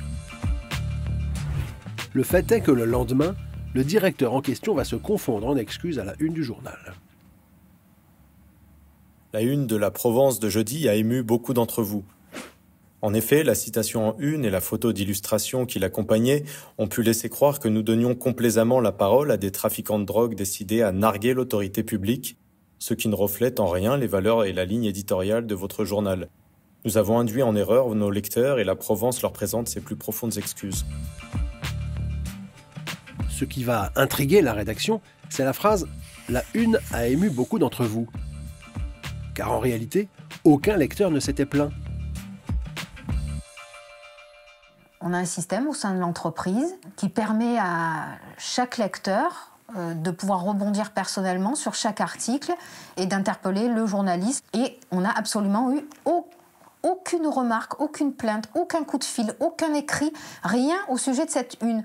Le fait est que le lendemain, le directeur en question va se confondre en excuses à la une du journal. La une de la Provence de jeudi a ému beaucoup d'entre vous. En effet, la citation en une et la photo d'illustration qui l'accompagnait ont pu laisser croire que nous donnions complaisamment la parole à des trafiquants de drogue décidés à narguer l'autorité publique, ce qui ne reflète en rien les valeurs et la ligne éditoriale de votre journal. Nous avons induit en erreur nos lecteurs et la Provence leur présente ses plus profondes excuses. Ce qui va intriguer la rédaction, c'est la phrase « La une a ému beaucoup d'entre vous ». Car en réalité, aucun lecteur ne s'était plaint. On a un système au sein de l'entreprise qui permet à chaque lecteur de pouvoir rebondir personnellement sur chaque article et d'interpeller le journaliste. Et on n'a absolument eu aucune remarque, aucune plainte, aucun coup de fil, aucun écrit, rien au sujet de cette une.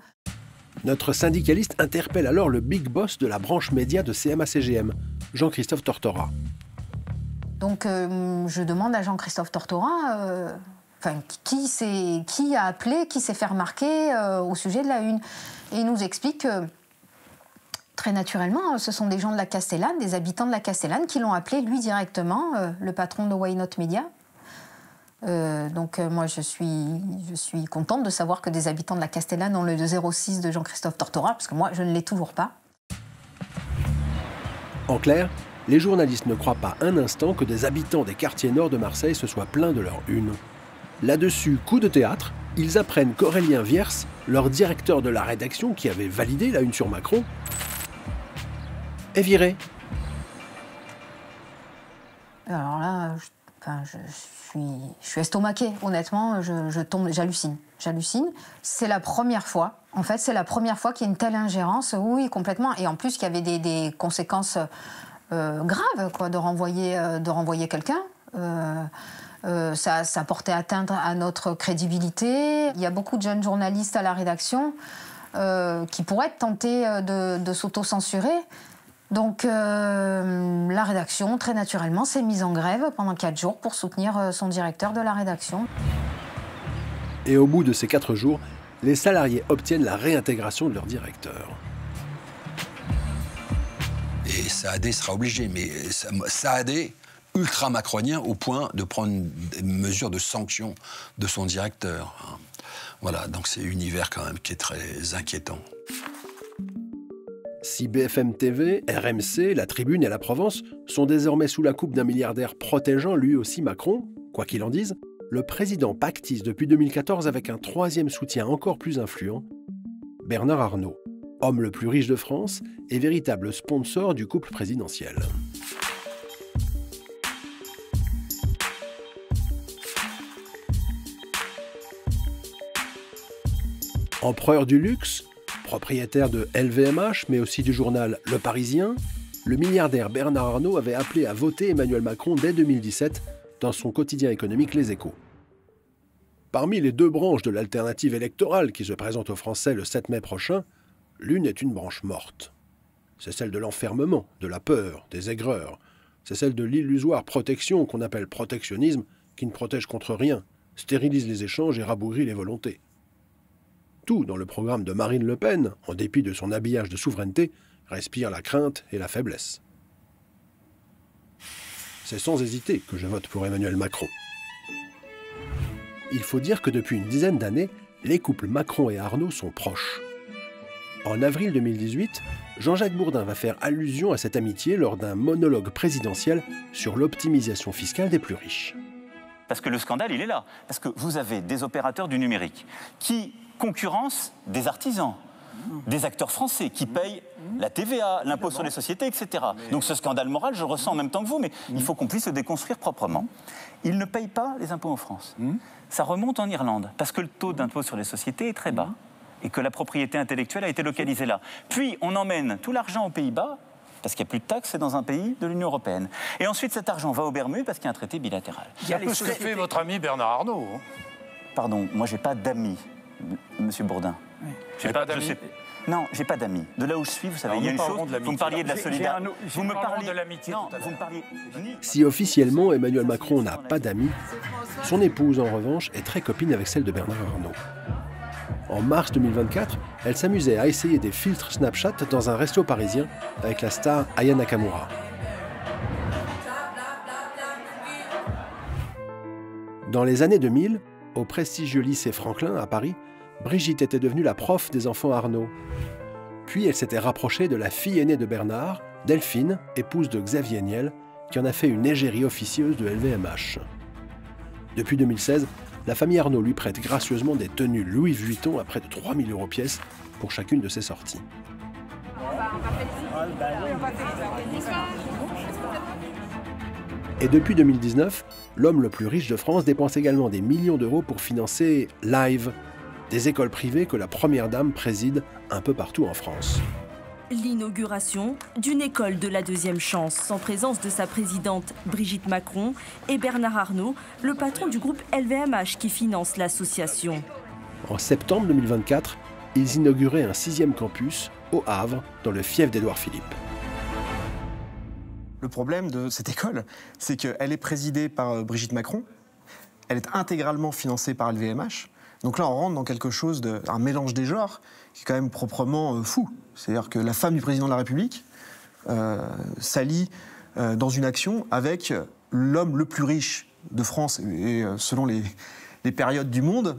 Notre syndicaliste interpelle alors le big boss de la branche média de CMA-CGM, Jean-Christophe Tortora. Donc je demande à Jean-Christophe Tortora qui a appelé, qui s'est fait remarquer au sujet de la une. Et il nous explique que très naturellement, ce sont des gens de la Castellane, des habitants de la Castellane qui l'ont appelé lui directement, le patron de Why Not Media. Moi je suis contente de savoir que des habitants de la Castellane ont le 06 de Jean-Christophe Tortora, parce que moi je ne l'ai toujours pas. En clair, les journalistes ne croient pas un instant que des habitants des quartiers nord de Marseille se soient plaints de leur une. Là-dessus, coup de théâtre, ils apprennent qu'Aurélien Viers, leur directeur de la rédaction qui avait validé la une sur Macron, est viré. Alors là, Enfin, je suis estomaquée, honnêtement, j'hallucine. C'est la première fois, en fait, c'est la première fois qu'il y a une telle ingérence, oui, complètement. Et en plus, qu'il y avait des conséquences graves, quoi, de renvoyer quelqu'un. Ça portait atteinte à notre crédibilité. Il y a beaucoup de jeunes journalistes à la rédaction qui pourraient être tentés de s'auto-censurer. Donc la rédaction, très naturellement, s'est mise en grève pendant 4 jours pour soutenir son directeur de la rédaction. Et au bout de ces 4 jours, les salariés obtiennent la réintégration de leur directeur. Et Saadé sera obligé, mais Saadé, ultra-macronien, au point de prendre des mesures de sanction de son directeur. Voilà, donc c'est un univers quand même qui est très inquiétant. Si BFM TV, RMC, La Tribune et La Provence sont désormais sous la coupe d'un milliardaire protégeant lui aussi Macron, quoi qu'il en dise, le président pactise depuis 2014 avec un 3e soutien encore plus influent, Bernard Arnault, homme le plus riche de France et véritable sponsor du couple présidentiel. Empereur du luxe, propriétaire de LVMH, mais aussi du journal Le Parisien, le milliardaire Bernard Arnault avait appelé à voter Emmanuel Macron dès 2017 dans son quotidien économique Les Échos. Parmi les 2 branches de l'alternative électorale qui se présentent aux Français le 7 mai prochain, l'une est une branche morte. C'est celle de l'enfermement, de la peur, des aigreurs. C'est celle de l'illusoire protection qu'on appelle protectionnisme, qui ne protège contre rien, stérilise les échanges et rabougrit les volontés. Tout dans le programme de Marine Le Pen, en dépit de son habillage de souveraineté, respire la crainte et la faiblesse. C'est sans hésiter que je vote pour Emmanuel Macron. Il faut dire que depuis une dizaine d'années, les couples Macron et Arnault sont proches. En avril 2018, Jean-Jacques Bourdin va faire allusion à cette amitié lors d'un monologue présidentiel sur l'optimisation fiscale des plus riches. Parce que le scandale, il est là. Parce que vous avez des opérateurs du numérique qui concurrencent des artisans, des acteurs français qui payent la TVA, l'impôt sur les sociétés, etc. Donc ce scandale moral, je le ressens en même temps que vous, mais il faut qu'on puisse le déconstruire proprement. Ils ne payent pas les impôts en France. Ça remonte en Irlande, parce que le taux d'impôt sur les sociétés est très bas et que la propriété intellectuelle a été localisée là. Puis on emmène tout l'argent aux Pays-Bas, parce qu'il n'y a plus de taxes, c'est dans un pays de l'Union européenne. Et ensuite cet argent va aux Bermudes parce qu'il y a un traité bilatéral. C'est un peu ce que fait votre ami Bernard Arnault. Pardon, moi j'ai pas d'amis. Monsieur Bourdin. Oui. J'ai pas d'amis. Non, j'ai pas d'amis. De là où je suis, vous savez, alors, il y a une chose. Vous me parliez de la solidarité. Vous me parliez de l'amitié. Non, vous me parliez. Si officiellement Emmanuel Macron n'a pas d'amis, son épouse en revanche est très copine avec celle de Bernard Arnault. En mars 2024, elle s'amusait à essayer des filtres Snapchat dans un resto parisien avec la star Aya Nakamura. Dans les années 2000, au prestigieux lycée Franklin à Paris, Brigitte était devenue la prof des enfants Arnault. Puis elle s'était rapprochée de la fille aînée de Bernard, Delphine, épouse de Xavier Niel, qui en a fait une égérie officieuse de LVMH. Depuis 2016, la famille Arnault lui prête gracieusement des tenues Louis Vuitton à près de 3 000 € pièce pour chacune de ses sorties. Et depuis 2019, l'homme le plus riche de France dépense également des millions d'euros pour financer Live, des écoles privées que la Première Dame préside un peu partout en France. L'inauguration d'une école de la deuxième chance, en présence de sa présidente Brigitte Macron et Bernard Arnault, le patron du groupe LVMH qui finance l'association. En septembre 2024, ils inauguraient un 6e campus au Havre, dans le fief d'Édouard Philippe. Le problème de cette école, c'est qu'elle est présidée par Brigitte Macron, elle est intégralement financée par LVMH. Donc là, on rentre dans quelque chose un mélange des genres qui est quand même proprement fou. C'est-à-dire que la femme du président de la République s'allie dans une action avec l'homme le plus riche de France, et selon les périodes du monde,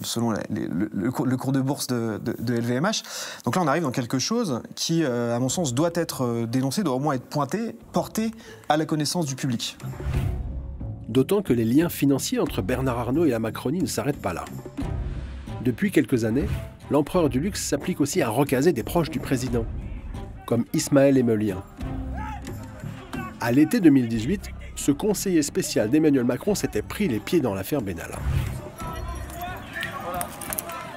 selon le cours de bourse de LVMH. Donc là, on arrive dans quelque chose qui, à mon sens, doit être dénoncé, doit au moins être pointé, porté à la connaissance du public. D'autant que les liens financiers entre Bernard Arnault et la Macronie ne s'arrêtent pas là. Depuis quelques années, l'empereur du luxe s'applique aussi à recaser des proches du président, comme Ismaël Emelien. À l'été 2018, ce conseiller spécial d'Emmanuel Macron s'était pris les pieds dans l'affaire Benalla.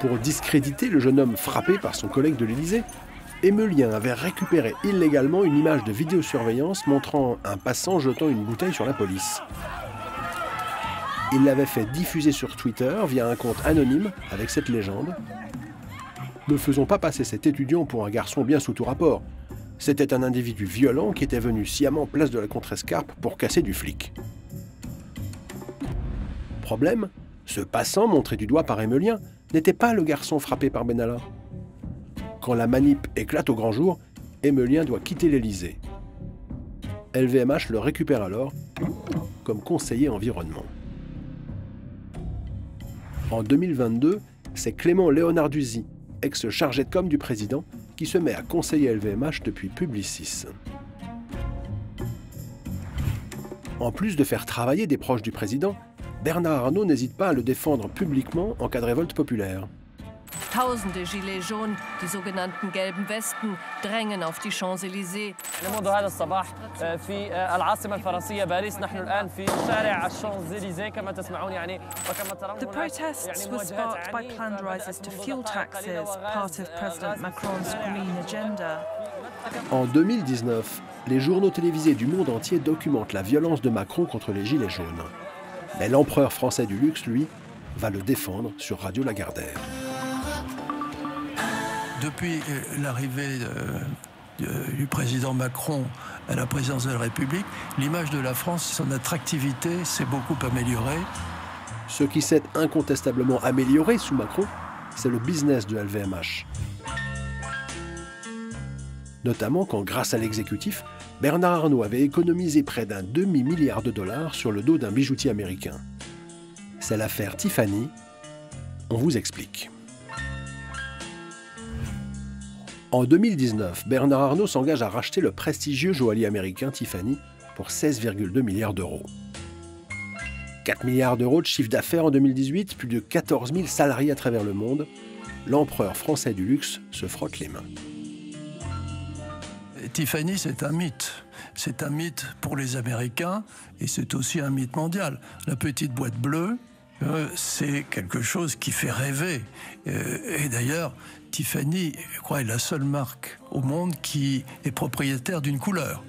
Pour discréditer le jeune homme frappé par son collègue de l'Élysée, Emelien avait récupéré illégalement une image de vidéosurveillance montrant un passant jetant une bouteille sur la police. Il l'avait fait diffuser sur Twitter via un compte anonyme avec cette légende. « Ne faisons pas passer cet étudiant pour un garçon bien sous tout rapport. C'était un individu violent qui était venu sciemment place de la Contrescarpe pour casser du flic. » Problème, ce passant montré du doigt par Emelien n'était pas le garçon frappé par Benalla. Quand la manip éclate au grand jour, Emelien doit quitter l'Élysée. LVMH le récupère alors comme conseiller environnement. En 2022, c'est Clément Léonarduzzi, ex-chargé de com du président, qui se met à conseiller LVMH depuis Publicis. En plus de faire travailler des proches du président, Bernard Arnault n'hésite pas à le défendre publiquement en cas de révolte populaire. Tausende Gilets jaunes, die sogenannten gelben Westen, drängen auf die Champs-Élysées. منذ هذا الصباح في العاصمة الفرنسية باريس نحن الآن في شارع الشانزليزيه كما تسمعون يعني وكما ترون. The protests were sparked by planned rises to fuel taxes, part of President Macron's green agenda. En 2019, les journaux télévisés du monde entier documentent la violence de Macron contre les Gilets jaunes. Mais l'empereur français du luxe, lui, va le défendre sur Radio Lagardère. Depuis l'arrivée du président Macron à la présidence de la République, l'image de la France, son attractivité s'est beaucoup améliorée. Ce qui s'est incontestablement amélioré sous Macron, c'est le business de LVMH. Notamment quand, grâce à l'exécutif, Bernard Arnault avait économisé près d'un demi-milliard de dollars sur le dos d'un bijoutier américain. C'est l'affaire Tiffany. On vous explique. En 2019, Bernard Arnault s'engage à racheter le prestigieux joaillier américain Tiffany pour 16,2 milliards d'euros. 4 milliards d'euros de chiffre d'affaires en 2018, plus de 14 000 salariés à travers le monde. L'empereur français du luxe se frotte les mains. Tiffany, c'est un mythe. C'est un mythe pour les Américains et c'est aussi un mythe mondial. La petite boîte bleue, c'est quelque chose qui fait rêver. Et d'ailleurs, Tiffany, je crois, est la seule marque au monde qui est propriétaire d'une couleur.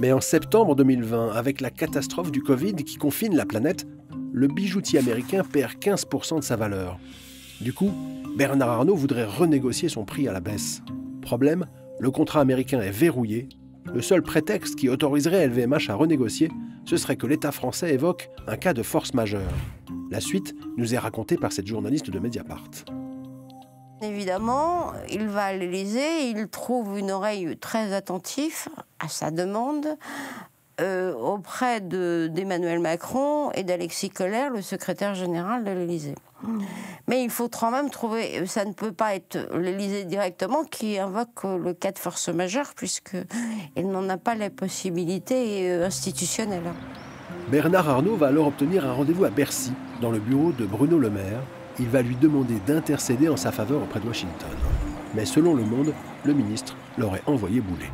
Mais en septembre 2020, avec la catastrophe du Covid qui confine la planète, le bijoutier américain perd 15% de sa valeur. Du coup, Bernard Arnault voudrait renégocier son prix à la baisse. Problème, le contrat américain est verrouillé. Le seul prétexte qui autoriserait LVMH à renégocier, ce serait que l'État français évoque un cas de force majeure. La suite nous est racontée par cette journaliste de Mediapart. Évidemment, il va à l'Élysée, il trouve une oreille très attentive à sa demande auprès d'Emmanuel Macron et d'Alexis Kohler, le secrétaire général de l'Élysée. Mais il faut quand même trouver, ça ne peut pas être l'Élysée directement qui invoque le cas de force majeure, puisqu'il n'en a pas les possibilités institutionnelles. Bernard Arnault va alors obtenir un rendez-vous à Bercy, dans le bureau de Bruno Le Maire. Il va lui demander d'intercéder en sa faveur auprès de Washington. Mais selon Le Monde, le ministre l'aurait envoyé bouler.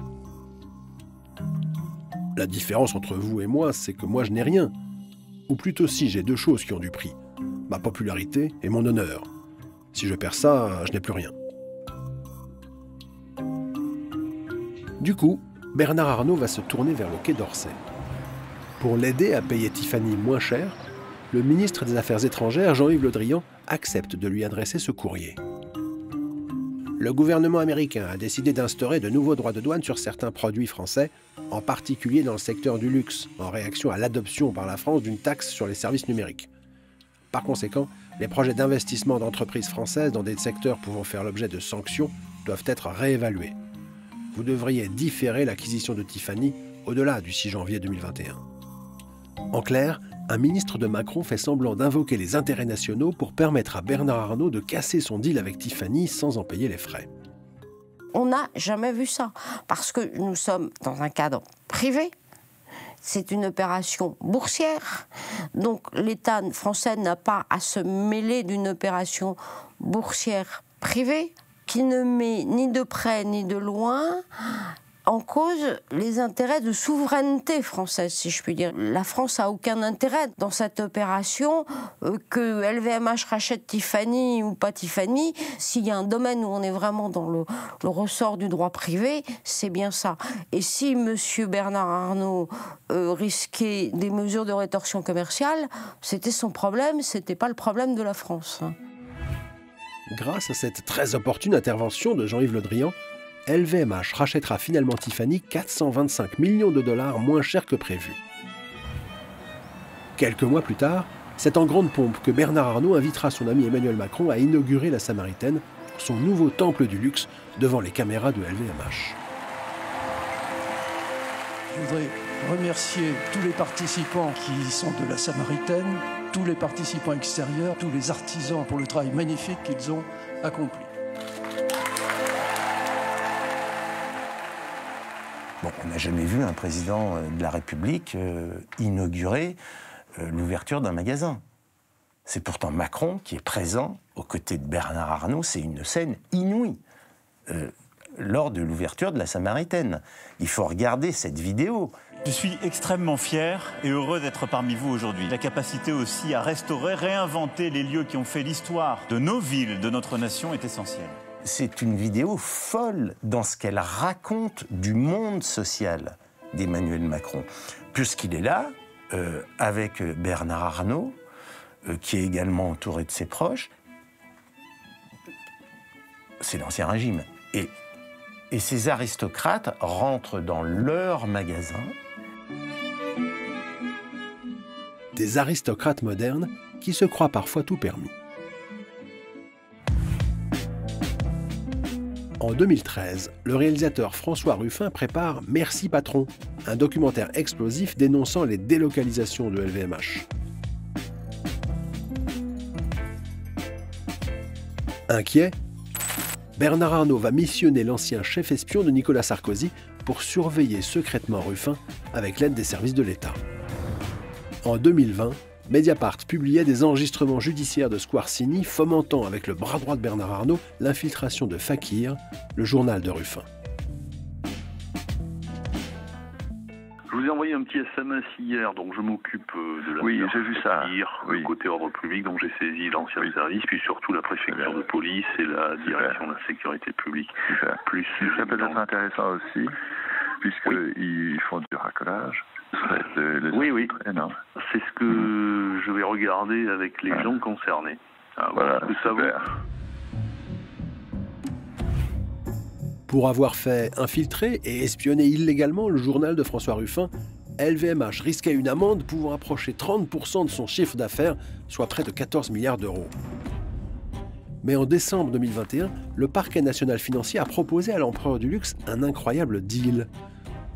La différence entre vous et moi, c'est que moi je n'ai rien. Ou plutôt si, j'ai deux choses qui ont du prix. Ma popularité et mon honneur. Si je perds ça, je n'ai plus rien. Du coup, Bernard Arnault va se tourner vers le Quai d'Orsay. Pour l'aider à payer Tiffany moins cher, le ministre des Affaires étrangères, Jean-Yves Le Drian, accepte de lui adresser ce courrier. Le gouvernement américain a décidé d'instaurer de nouveaux droits de douane sur certains produits français, en particulier dans le secteur du luxe, en réaction à l'adoption par la France d'une taxe sur les services numériques. Par conséquent, les projets d'investissement d'entreprises françaises dans des secteurs pouvant faire l'objet de sanctions doivent être réévalués. Vous devriez différer l'acquisition de Tiffany au-delà du 6 janvier 2021. En clair, un ministre de Macron fait semblant d'invoquer les intérêts nationaux pour permettre à Bernard Arnault de casser son deal avec Tiffany sans en payer les frais. On n'a jamais vu ça, parce que nous sommes dans un cadre privé. C'est une opération boursière, donc l'État français n'a pas à se mêler d'une opération boursière privée qui ne met ni de près ni de loin en cause les intérêts de souveraineté française, si je puis dire. La France n'a aucun intérêt dans cette opération, que LVMH rachète Tiffany ou pas Tiffany. S'il y a un domaine où on est vraiment dans le ressort du droit privé, c'est bien ça. Et si M. Bernard Arnault risquait des mesures de rétorsion commerciale, c'était son problème, c'était pas le problème de la France. Grâce à cette très opportune intervention de Jean-Yves Le Drian, LVMH rachètera finalement Tiffany 425 millions de dollars moins cher que prévu. Quelques mois plus tard, c'est en grande pompe que Bernard Arnault invitera son ami Emmanuel Macron à inaugurer la Samaritaine, son nouveau temple du luxe, devant les caméras de LVMH. Je voudrais remercier tous les participants qui sont de la Samaritaine, tous les participants extérieurs, tous les artisans pour le travail magnifique qu'ils ont accompli. Bon, on n'a jamais vu un président de la République inaugurer l'ouverture d'un magasin. C'est pourtant Macron qui est présent aux côtés de Bernard Arnault. C'est une scène inouïe lors de l'ouverture de la Samaritaine. Il faut regarder cette vidéo. Je suis extrêmement fier et heureux d'être parmi vous aujourd'hui. La capacité aussi à restaurer, réinventer les lieux qui ont fait l'histoire de nos villes, de notre nation est essentielle. C'est une vidéo folle dans ce qu'elle raconte du monde social d'Emmanuel Macron. Puisqu'il est là, avec Bernard Arnault, qui est également entouré de ses proches, c'est l'Ancien Régime. Et ces aristocrates rentrent dans leur magasin. Des aristocrates modernes qui se croient parfois tout permis. En 2013, le réalisateur François Ruffin prépare Merci Patron, un documentaire explosif dénonçant les délocalisations de LVMH. Inquiet, Bernard Arnault va missionner l'ancien chef espion de Nicolas Sarkozy pour surveiller secrètement Ruffin avec l'aide des services de l'État. En 2020, Mediapart publiait des enregistrements judiciaires de Squarcini fomentant avec le bras droit de Bernard Arnault l'infiltration de Fakir, le journal de Ruffin. Je vous ai envoyé un petit SMS hier, donc je m'occupe de la le côté ordre public, donc j'ai saisi l'ancien service, puis surtout la préfecture de police et la direction de la sécurité publique. Plus ça peut être intéressant aussi, puisqu'ils font du racolage. Oui. C'est ce que je vais regarder avec les gens concernés. Voilà, super. Pour avoir fait infiltrer et espionner illégalement le journal de François Ruffin, LVMH risquait une amende pouvant approcher 30% de son chiffre d'affaires, soit près de 14 milliards d'euros. Mais en décembre 2021, le parquet national financier a proposé à l'empereur du luxe un incroyable deal.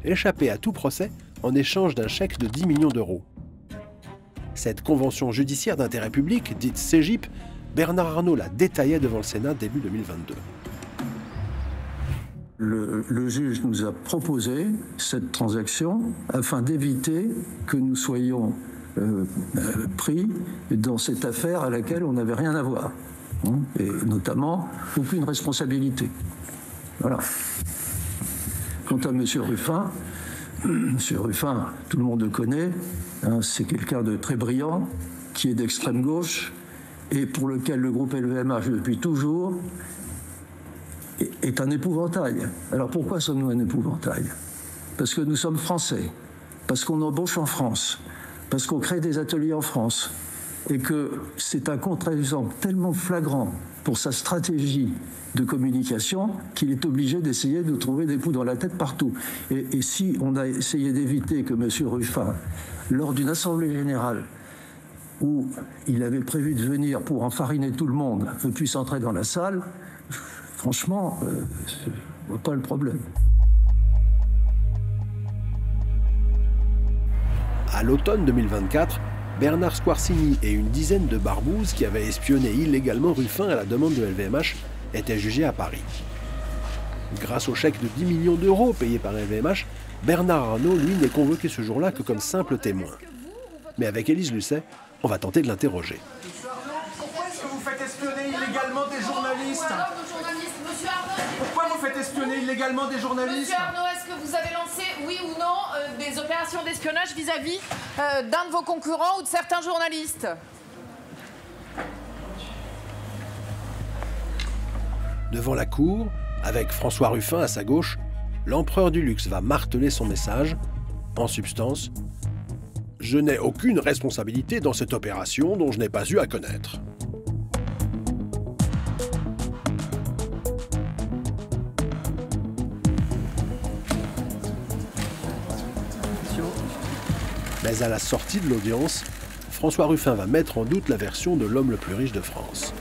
Échapper à tout procès en échange d'un chèque de 10 millions d'euros. Cette convention judiciaire d'intérêt public, dite CEGIP, Bernard Arnault la détaillait devant le Sénat début 2022. Le juge nous a proposé cette transaction afin d'éviter que nous soyons pris dans cette affaire à laquelle on n'avait rien à voir. Et notamment, aucune responsabilité. Voilà. Quant à M. Ruffin, tout le monde le connaît, c'est quelqu'un de très brillant, qui est d'extrême gauche, et pour lequel le groupe LVMH, depuis toujours, est un épouvantail. Alors pourquoi sommes-nous un épouvantail? Parce que nous sommes français, parce qu'on embauche en France, parce qu'on crée des ateliers en France, et que c'est un contre-exemple tellement flagrant pour sa stratégie de communication qu'il est obligé d'essayer de trouver des coups dans la tête partout. Et si on a essayé d'éviter que M. Ruffin, lors d'une assemblée générale où il avait prévu de venir pour enfariner tout le monde, puisse entrer dans la salle, franchement, je ne vois pas le problème. À l'automne 2024, Bernard Squarcini et une dizaine de barbouzes qui avaient espionné illégalement Ruffin à la demande de LVMH étaient jugés à Paris. Grâce au chèque de 10 millions d'euros payé par LVMH, Bernard Arnault, lui, n'est convoqué ce jour-là que comme simple témoin. Mais avec Élise Lucet, on va tenter de l'interroger. Pourquoi est-ce que vous faites espionner illégalement des journalistes? Pourquoi vous faites espionner illégalement des journalistes? Monsieur Arnaud, est-ce que vous avez lancé, oui ou non, des opérations d'espionnage vis-à-vis d'un de vos concurrents ou de certains journalistes? Devant la cour, avec François Ruffin à sa gauche, l'empereur du luxe va marteler son message. En substance, « Je n'ai aucune responsabilité dans cette opération dont je n'ai pas eu à connaître. » Mais à la sortie de l'audience, François Ruffin va mettre en doute la version de l'homme le plus riche de France.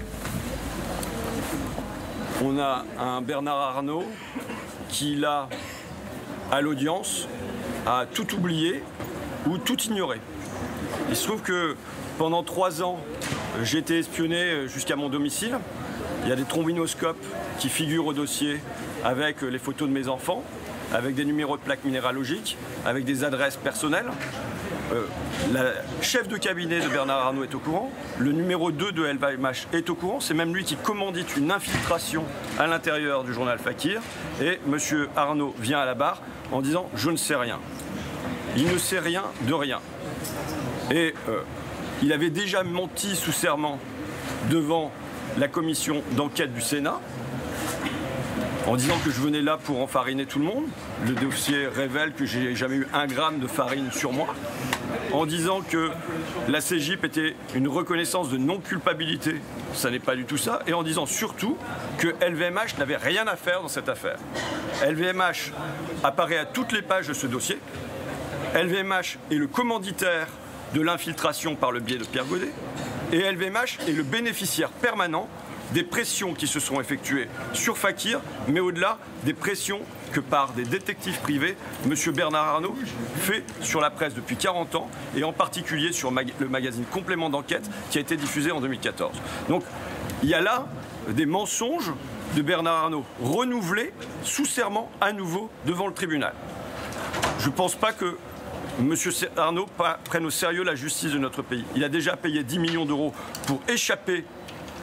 On a un Bernard Arnault qui, là, à l'audience, a tout oublié ou tout ignoré. Il se trouve que pendant 3 ans, j'ai été espionné jusqu'à mon domicile. Il y a des trombinoscopes qui figurent au dossier avec les photos de mes enfants, avec des numéros de plaques minéralogiques, avec des adresses personnelles. La chef de cabinet de Bernard Arnault est au courant, le numéro 2 de LVMH est au courant, c'est même lui qui commandite une infiltration à l'intérieur du journal Fakir, et M. Arnault vient à la barre en disant « je ne sais rien ». Il ne sait rien de rien. Et il avait déjà menti sous serment devant la commission d'enquête du Sénat, en disant que je venais là pour enfariner tout le monde. Le dossier révèle que j'ai jamais eu 1 gramme de farine sur moi. En disant que la CGIP était une reconnaissance de non-culpabilité. Ça n'est pas du tout ça. Et en disant surtout que LVMH n'avait rien à faire dans cette affaire. LVMH apparaît à toutes les pages de ce dossier. LVMH est le commanditaire de l'infiltration par le biais de Pierre Godet. Et LVMH est le bénéficiaire permanent des pressions qui se sont effectuées sur Fakir, mais au-delà des pressions que par des détectives privés, M. Bernard Arnault fait sur la presse depuis 40 ans, et en particulier sur le magazine Complément d'enquête qui a été diffusé en 2014. Donc il y a là des mensonges de Bernard Arnault renouvelés sous serment à nouveau devant le tribunal. Je ne pense pas que M. Arnault prenne au sérieux la justice de notre pays. Il a déjà payé 10 millions d'euros pour échapper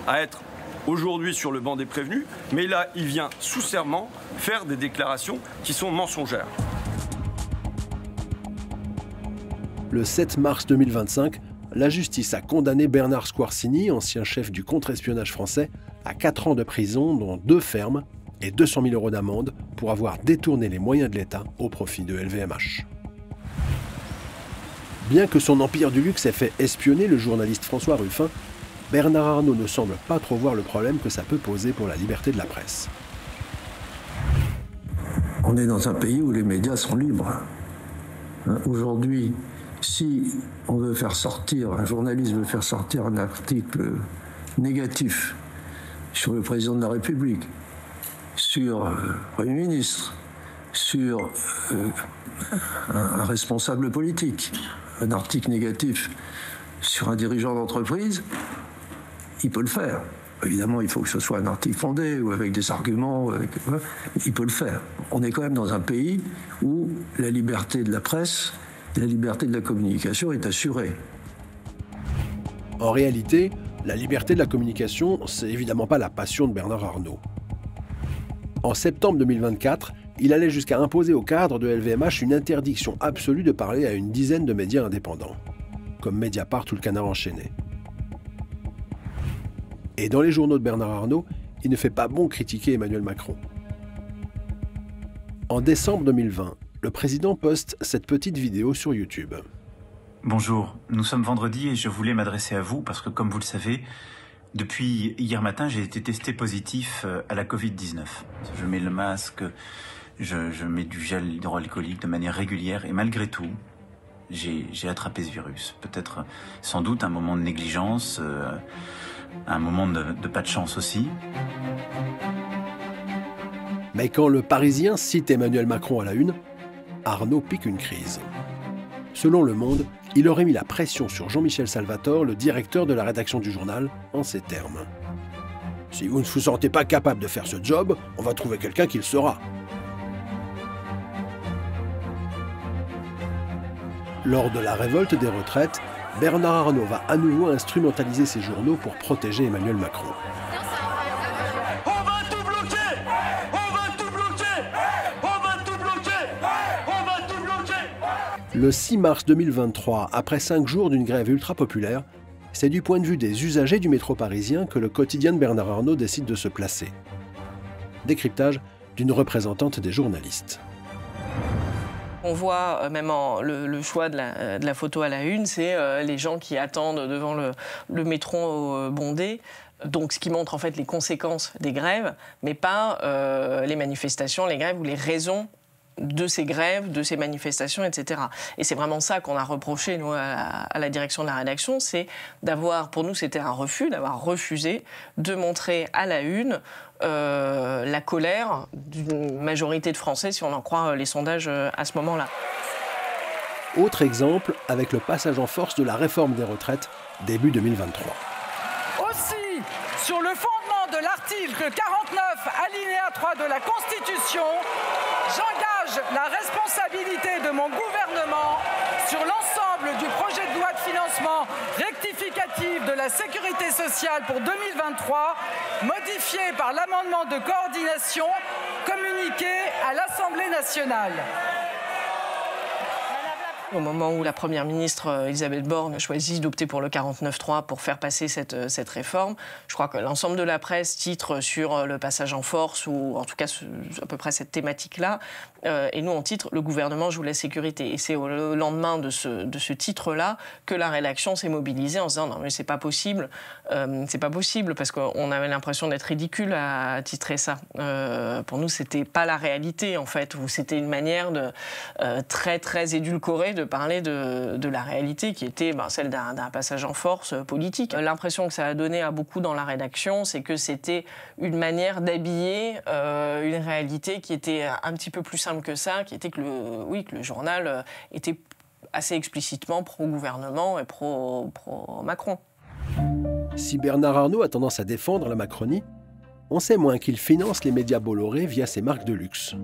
à être aujourd'hui sur le banc des prévenus, mais là, il vient sous serment faire des déclarations qui sont mensongères. Le 7 mars 2025, la justice a condamné Bernard Squarcini, ancien chef du contre-espionnage français, à 4 ans de prison, dont 2 fermes et 200 000 € d'amende pour avoir détourné les moyens de l'État au profit de LVMH. Bien que son empire du luxe ait fait espionner le journaliste François Ruffin, Bernard Arnault ne semble pas trop voir le problème que ça peut poser pour la liberté de la presse. On est dans un pays où les médias sont libres. Aujourd'hui, si on veut faire sortir, un journaliste veut faire sortir un article négatif sur le président de la République, sur le Premier ministre, sur un responsable politique, un article négatif sur un dirigeant d'entreprise, il peut le faire. Évidemment, il faut que ce soit un article fondé ou avec des arguments. Il peut le faire. On est quand même dans un pays où la liberté de la presse et la liberté de la communication est assurée. En réalité, la liberté de la communication, c'est évidemment pas la passion de Bernard Arnault. En septembre 2024, il allait jusqu'à imposer aux cadres de LVMH une interdiction absolue de parler à une dizaine de médias indépendants, comme Mediapart ou le Canard enchaîné. Et dans les journaux de Bernard Arnault, il ne fait pas bon critiquer Emmanuel Macron. En décembre 2020, le président poste cette petite vidéo sur YouTube. Bonjour, nous sommes vendredi et je voulais m'adresser à vous parce que, comme vous le savez, depuis hier matin, j'ai été testé positif à la Covid-19. Je mets le masque, je mets du gel hydroalcoolique de manière régulière et malgré tout, j'ai attrapé ce virus. Peut-être, sans doute, un moment de négligence, un moment de pas de chance aussi. Mais quand le Parisien cite Emmanuel Macron à la une, Arnault pique une crise. Selon Le Monde, il aurait mis la pression sur Jean-Michel Salvatore, le directeur de la rédaction du journal, en ces termes. « Si vous ne vous sentez pas capable de faire ce job, on va trouver quelqu'un qui le sera. » Lors de la révolte des retraites, Bernard Arnault va à nouveau instrumentaliser ses journaux pour protéger Emmanuel Macron. On va tout bloquer! Le 6 mars 2023, après 5 jours d'une grève ultra populaire, c'est du point de vue des usagers du métro parisien que le quotidien de Bernard Arnault décide de se placer. Décryptage d'une représentante des journalistes. On voit même le choix de la photo à la une, c'est les gens qui attendent devant le métro bondé. Donc, ce qui montre en fait les conséquences des grèves, mais pas les manifestations, les grèves ou les raisons de ces grèves, de ces manifestations, etc. Et c'est vraiment ça qu'on a reproché, nous, à la direction de la rédaction, c'est d'avoir, pour nous, c'était un refus, d'avoir refusé de montrer à la une la colère d'une majorité de Français, si on en croit les sondages à ce moment-là. Autre exemple, avec le passage en force de la réforme des retraites, début 2023. Aussi, sur le fondement de l'article 49, alinéa 3 de la Constitution, j'engage la responsabilité de mon gouvernement sur l'ensemble du projet de loi de financement rectificatif de la sécurité sociale pour 2023, modifié par l'amendement de coordination communiqué à l'Assemblée nationale. Au moment où la Première ministre Elisabeth Borne choisit d'opter pour le 49.3 pour faire passer cette réforme, je crois que l'ensemble de la presse titre sur le passage en force, ou en tout cas à peu près cette thématique-là, et nous on titre « Le gouvernement joue la sécurité ». Et c'est au lendemain de ce titre-là que la rédaction s'est mobilisée en se disant « Non mais c'est pas possible parce qu'on avait l'impression d'être ridicule à titrer ça ». Pour nous c'était pas la réalité en fait, ou c'était une manière de très très édulcorée de parler de la réalité qui était celle d'un passage en force politique. L'impression que ça a donné à beaucoup dans la rédaction, c'est que c'était une manière d'habiller une réalité qui était un petit peu plus simple que ça, qui était que le journal était assez explicitement pro-gouvernement et pro-Macron. Si Bernard Arnault a tendance à défendre la Macronie, on sait moins qu'il finance les médias Bolloré via ses marques de luxe.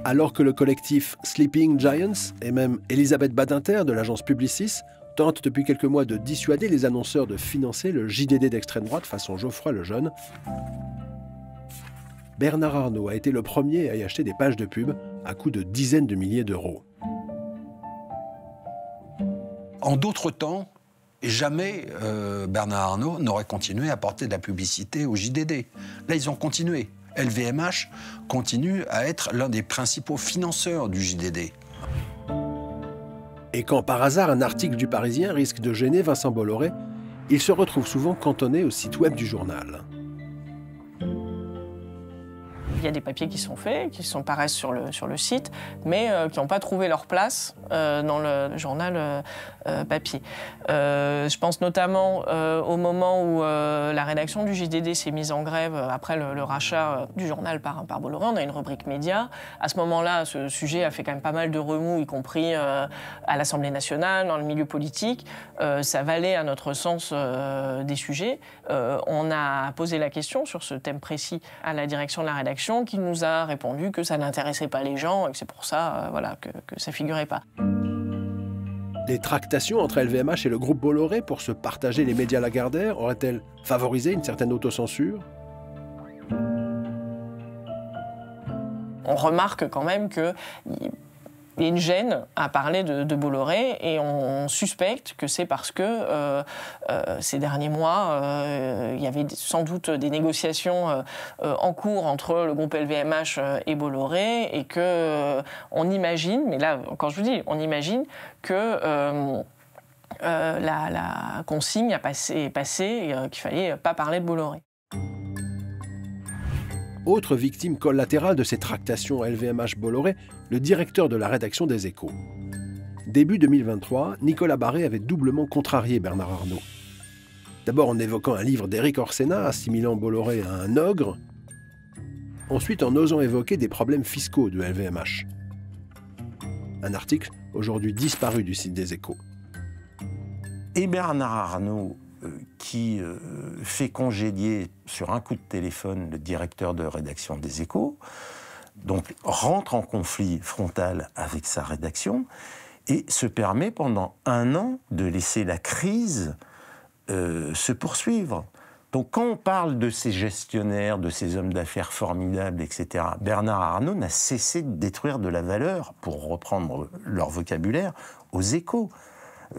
Alors que le collectif Sleeping Giants et même Elisabeth Badinter de l'agence Publicis tentent depuis quelques mois de dissuader les annonceurs de financer le JDD d'extrême droite façon Geoffroy Lejeune, Bernard Arnault a été le premier à y acheter des pages de pub à coût de dizaines de milliers d'euros. En d'autres temps, jamais Bernard Arnault n'aurait continué à porter de la publicité au JDD. Là, ils ont continué. LVMH continue à être l'un des principaux financeurs du JDD. Et quand par hasard un article du Parisien risque de gêner Vincent Bolloré, il se retrouve souvent cantonné au site web du journal. Il y a des papiers qui sont faits, qui paraissent sur le site, mais qui n'ont pas trouvé leur place dans le journal papier. Je pense notamment au moment où la rédaction du JDD s'est mise en grève après le rachat du journal par Bolloré. On a une rubrique média. À ce moment-là, ce sujet a fait quand même pas mal de remous, y compris à l'Assemblée nationale, dans le milieu politique. Ça valait, à notre sens, des sujets. On a posé la question sur ce thème précis à la direction de la rédaction, qui nous a répondu que ça n'intéressait pas les gens et que c'est pour ça que ça figurait pas. Les tractations entre LVMH et le groupe Bolloré pour se partager les médias Lagardère auraient-elles favorisé une certaine autocensure ? On remarque quand même que il y a une gêne à parler de Bolloré et on suspecte que c'est parce que ces derniers mois, il y avait sans doute des négociations en cours entre le groupe LVMH et Bolloré et qu'on imagine, mais là, quand je vous dis, on imagine que la consigne est passée qu'il ne fallait pas parler de Bolloré. Autre victime collatérale de ces tractations LVMH-Bolloré, le directeur de la rédaction des Échos. Début 2023, Nicolas Barré avait doublement contrarié Bernard Arnault. D'abord en évoquant un livre d'Éric Orsena, assimilant Bolloré à un ogre. Ensuite en osant évoquer des problèmes fiscaux de LVMH. Un article aujourd'hui disparu du site des Échos. Et Bernard Arnault, qui fait congédier sur un coup de téléphone le directeur de rédaction des Échos, donc rentre en conflit frontal avec sa rédaction et se permet pendant un an de laisser la crise se poursuivre. Donc quand on parle de ces gestionnaires, de ces hommes d'affaires formidables, etc., Bernard Arnault n'a cessé de détruire de la valeur, pour reprendre leur vocabulaire, aux Échos.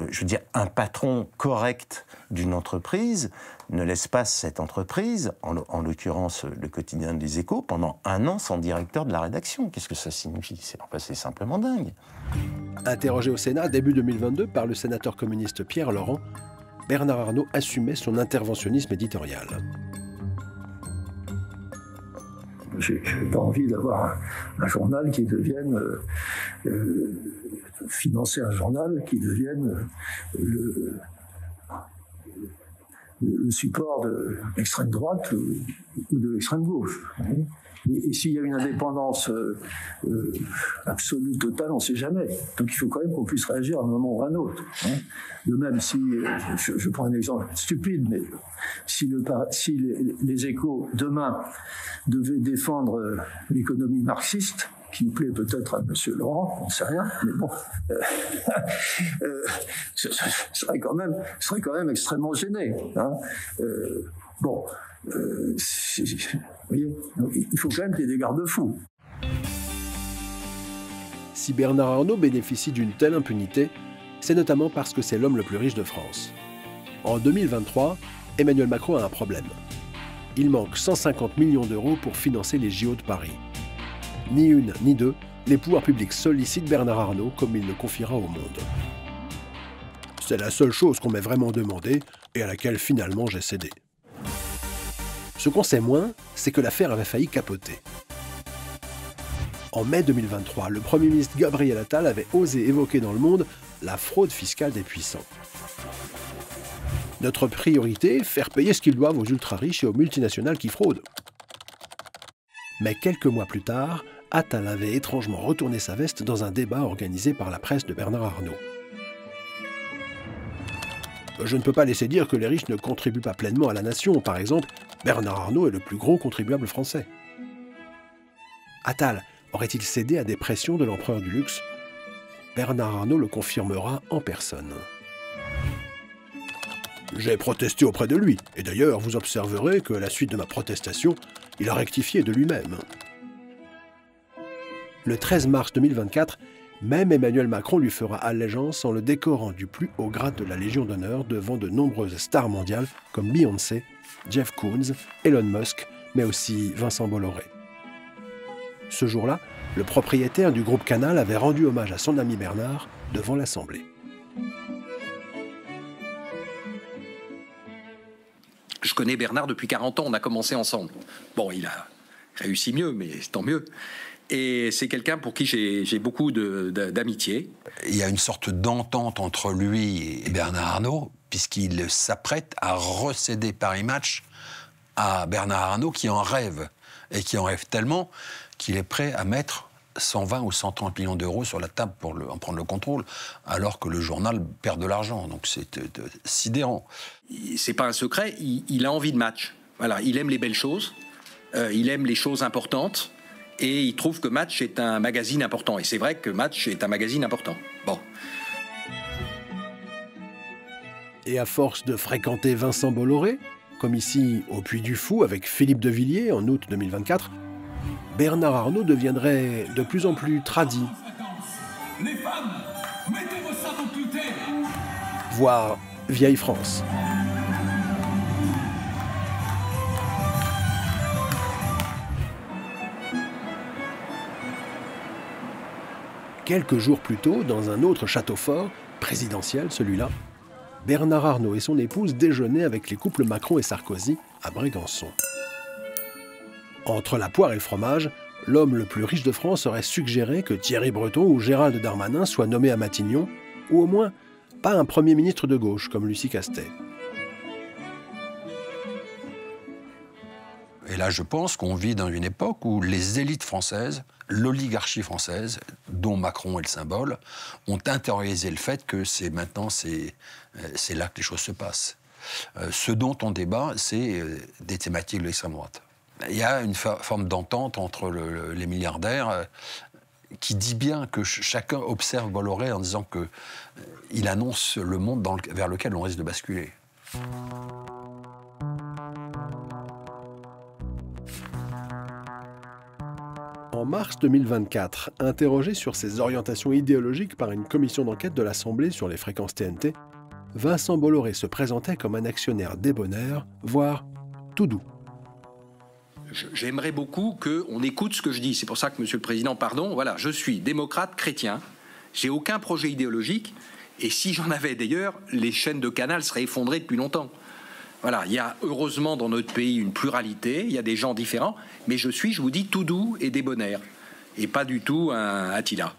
Je veux dire, un patron correct d'une entreprise ne laisse pas cette entreprise, en l'occurrence le quotidien des Échos, pendant 1 an sans directeur de la rédaction. Qu'est-ce que ça signifie? C'est simplement dingue. Interrogé au Sénat début 2022 par le sénateur communiste Pierre Laurent, Bernard Arnault assumait son interventionnisme éditorial. J'ai pas envie d'avoir un journal qui devienne financer un journal qui devienne le support de l'extrême droite ou de l'extrême gauche. Et s'il y a une indépendance absolue, totale, on ne sait jamais. Donc il faut quand même qu'on puisse réagir à un moment ou à un autre. De même, si, je prends un exemple stupide, mais si les Échos, demain, devaient défendre l'économie marxiste, qui plaît peut-être à M. Laurent, on ne sait rien, mais bon, je serais quand même extrêmement gêné. Bon, vous voyez, il faut quand même qu'il y ait des garde-fous. Si Bernard Arnault bénéficie d'une telle impunité, c'est notamment parce que c'est l'homme le plus riche de France. En 2023, Emmanuel Macron a un problème. Il manque 150 millions d'euros pour financer les JO de Paris. Ni une, ni deux, les pouvoirs publics sollicitent Bernard Arnault comme il le confiera au Monde. C'est la seule chose qu'on m'ait vraiment demandé et à laquelle finalement j'ai cédé. Ce qu'on sait moins, c'est que l'affaire avait failli capoter. En mai 2023, le Premier ministre Gabriel Attal avait osé évoquer dans Le Monde la fraude fiscale des puissants. Notre priorité, faire payer ce qu'ils doivent aux ultra-riches et aux multinationales qui fraudent. Mais quelques mois plus tard, Attal avait étrangement retourné sa veste dans un débat organisé par la presse de Bernard Arnault. Je ne peux pas laisser dire que les riches ne contribuent pas pleinement à la nation. Par exemple, Bernard Arnault est le plus gros contribuable français. Attal aurait-il cédé à des pressions de l'empereur du luxe? Bernard Arnault le confirmera en personne. J'ai protesté auprès de lui, et d'ailleurs, vous observerez qu'à la suite de ma protestation, il a rectifié de lui-même. Le 13 mars 2024, même Emmanuel Macron lui fera allégeance en le décorant du plus haut grade de la Légion d'honneur devant de nombreuses stars mondiales comme Beyoncé, Jeff Koons, Elon Musk, mais aussi Vincent Bolloré. Ce jour-là, le propriétaire du groupe Canal avait rendu hommage à son ami Bernard devant l'Assemblée. Je connais Bernard depuis 40 ans, on a commencé ensemble. Bon, il a réussi mieux, mais tant mieux. Et c'est quelqu'un pour qui j'ai beaucoup d'amitié. Il y a une sorte d'entente entre lui et Bernard Arnault, puisqu'il s'apprête à recéder Paris Match à Bernard Arnault, qui en rêve. Et qui en rêve tellement qu'il est prêt à mettre 120 ou 130 millions d'euros sur la table pour en prendre le contrôle, alors que le journal perd de l'argent. Donc c'est sidérant. C'est pas un secret, il a envie de Match. Voilà, il aime les belles choses, il aime les choses importantes, et il trouve que Match est un magazine important. Et c'est vrai que Match est un magazine important. Bon. Et à force de fréquenter Vincent Bolloré, comme ici au Puy du Fou avec Philippe de Villiers en août 2024, Bernard Arnault deviendrait de plus en plus tradi. Les femmes, mettez vos seins dans tout terre. Voire vieille France. Quelques jours plus tôt, dans un autre château fort, présidentiel celui-là, Bernard Arnault et son épouse déjeunaient avec les couples Macron et Sarkozy à Brégançon. Entre la poire et le fromage, l'homme le plus riche de France aurait suggéré que Thierry Breton ou Gérald Darmanin soient nommés à Matignon, ou au moins pas un Premier ministre de gauche comme Lucie Castet. Et là, je pense qu'on vit dans une époque où les élites françaises, l'oligarchie française, dont Macron est le symbole, ont intériorisé le fait que maintenant, c'est là que les choses se passent. Ce dont on débat, c'est des thématiques de l'extrême droite. Il y a une forme d'entente entre les milliardaires qui dit bien que chacun observe Bolloré en disant qu'il annonce le monde vers lequel on risque de basculer. En mars 2024, interrogé sur ses orientations idéologiques par une commission d'enquête de l'Assemblée sur les fréquences TNT, Vincent Bolloré se présentait comme un actionnaire débonnaire, voire tout doux. J'aimerais beaucoup qu'on écoute ce que je dis. C'est pour ça que, Monsieur le Président, pardon, voilà, je suis démocrate chrétien, j'ai aucun projet idéologique, et si j'en avais d'ailleurs, les chaînes de Canal seraient effondrées depuis longtemps. Voilà, il y a heureusement dans notre pays une pluralité, il y a des gens différents, mais je suis, je vous dis, tout doux et débonnaire, et pas du tout un Attila.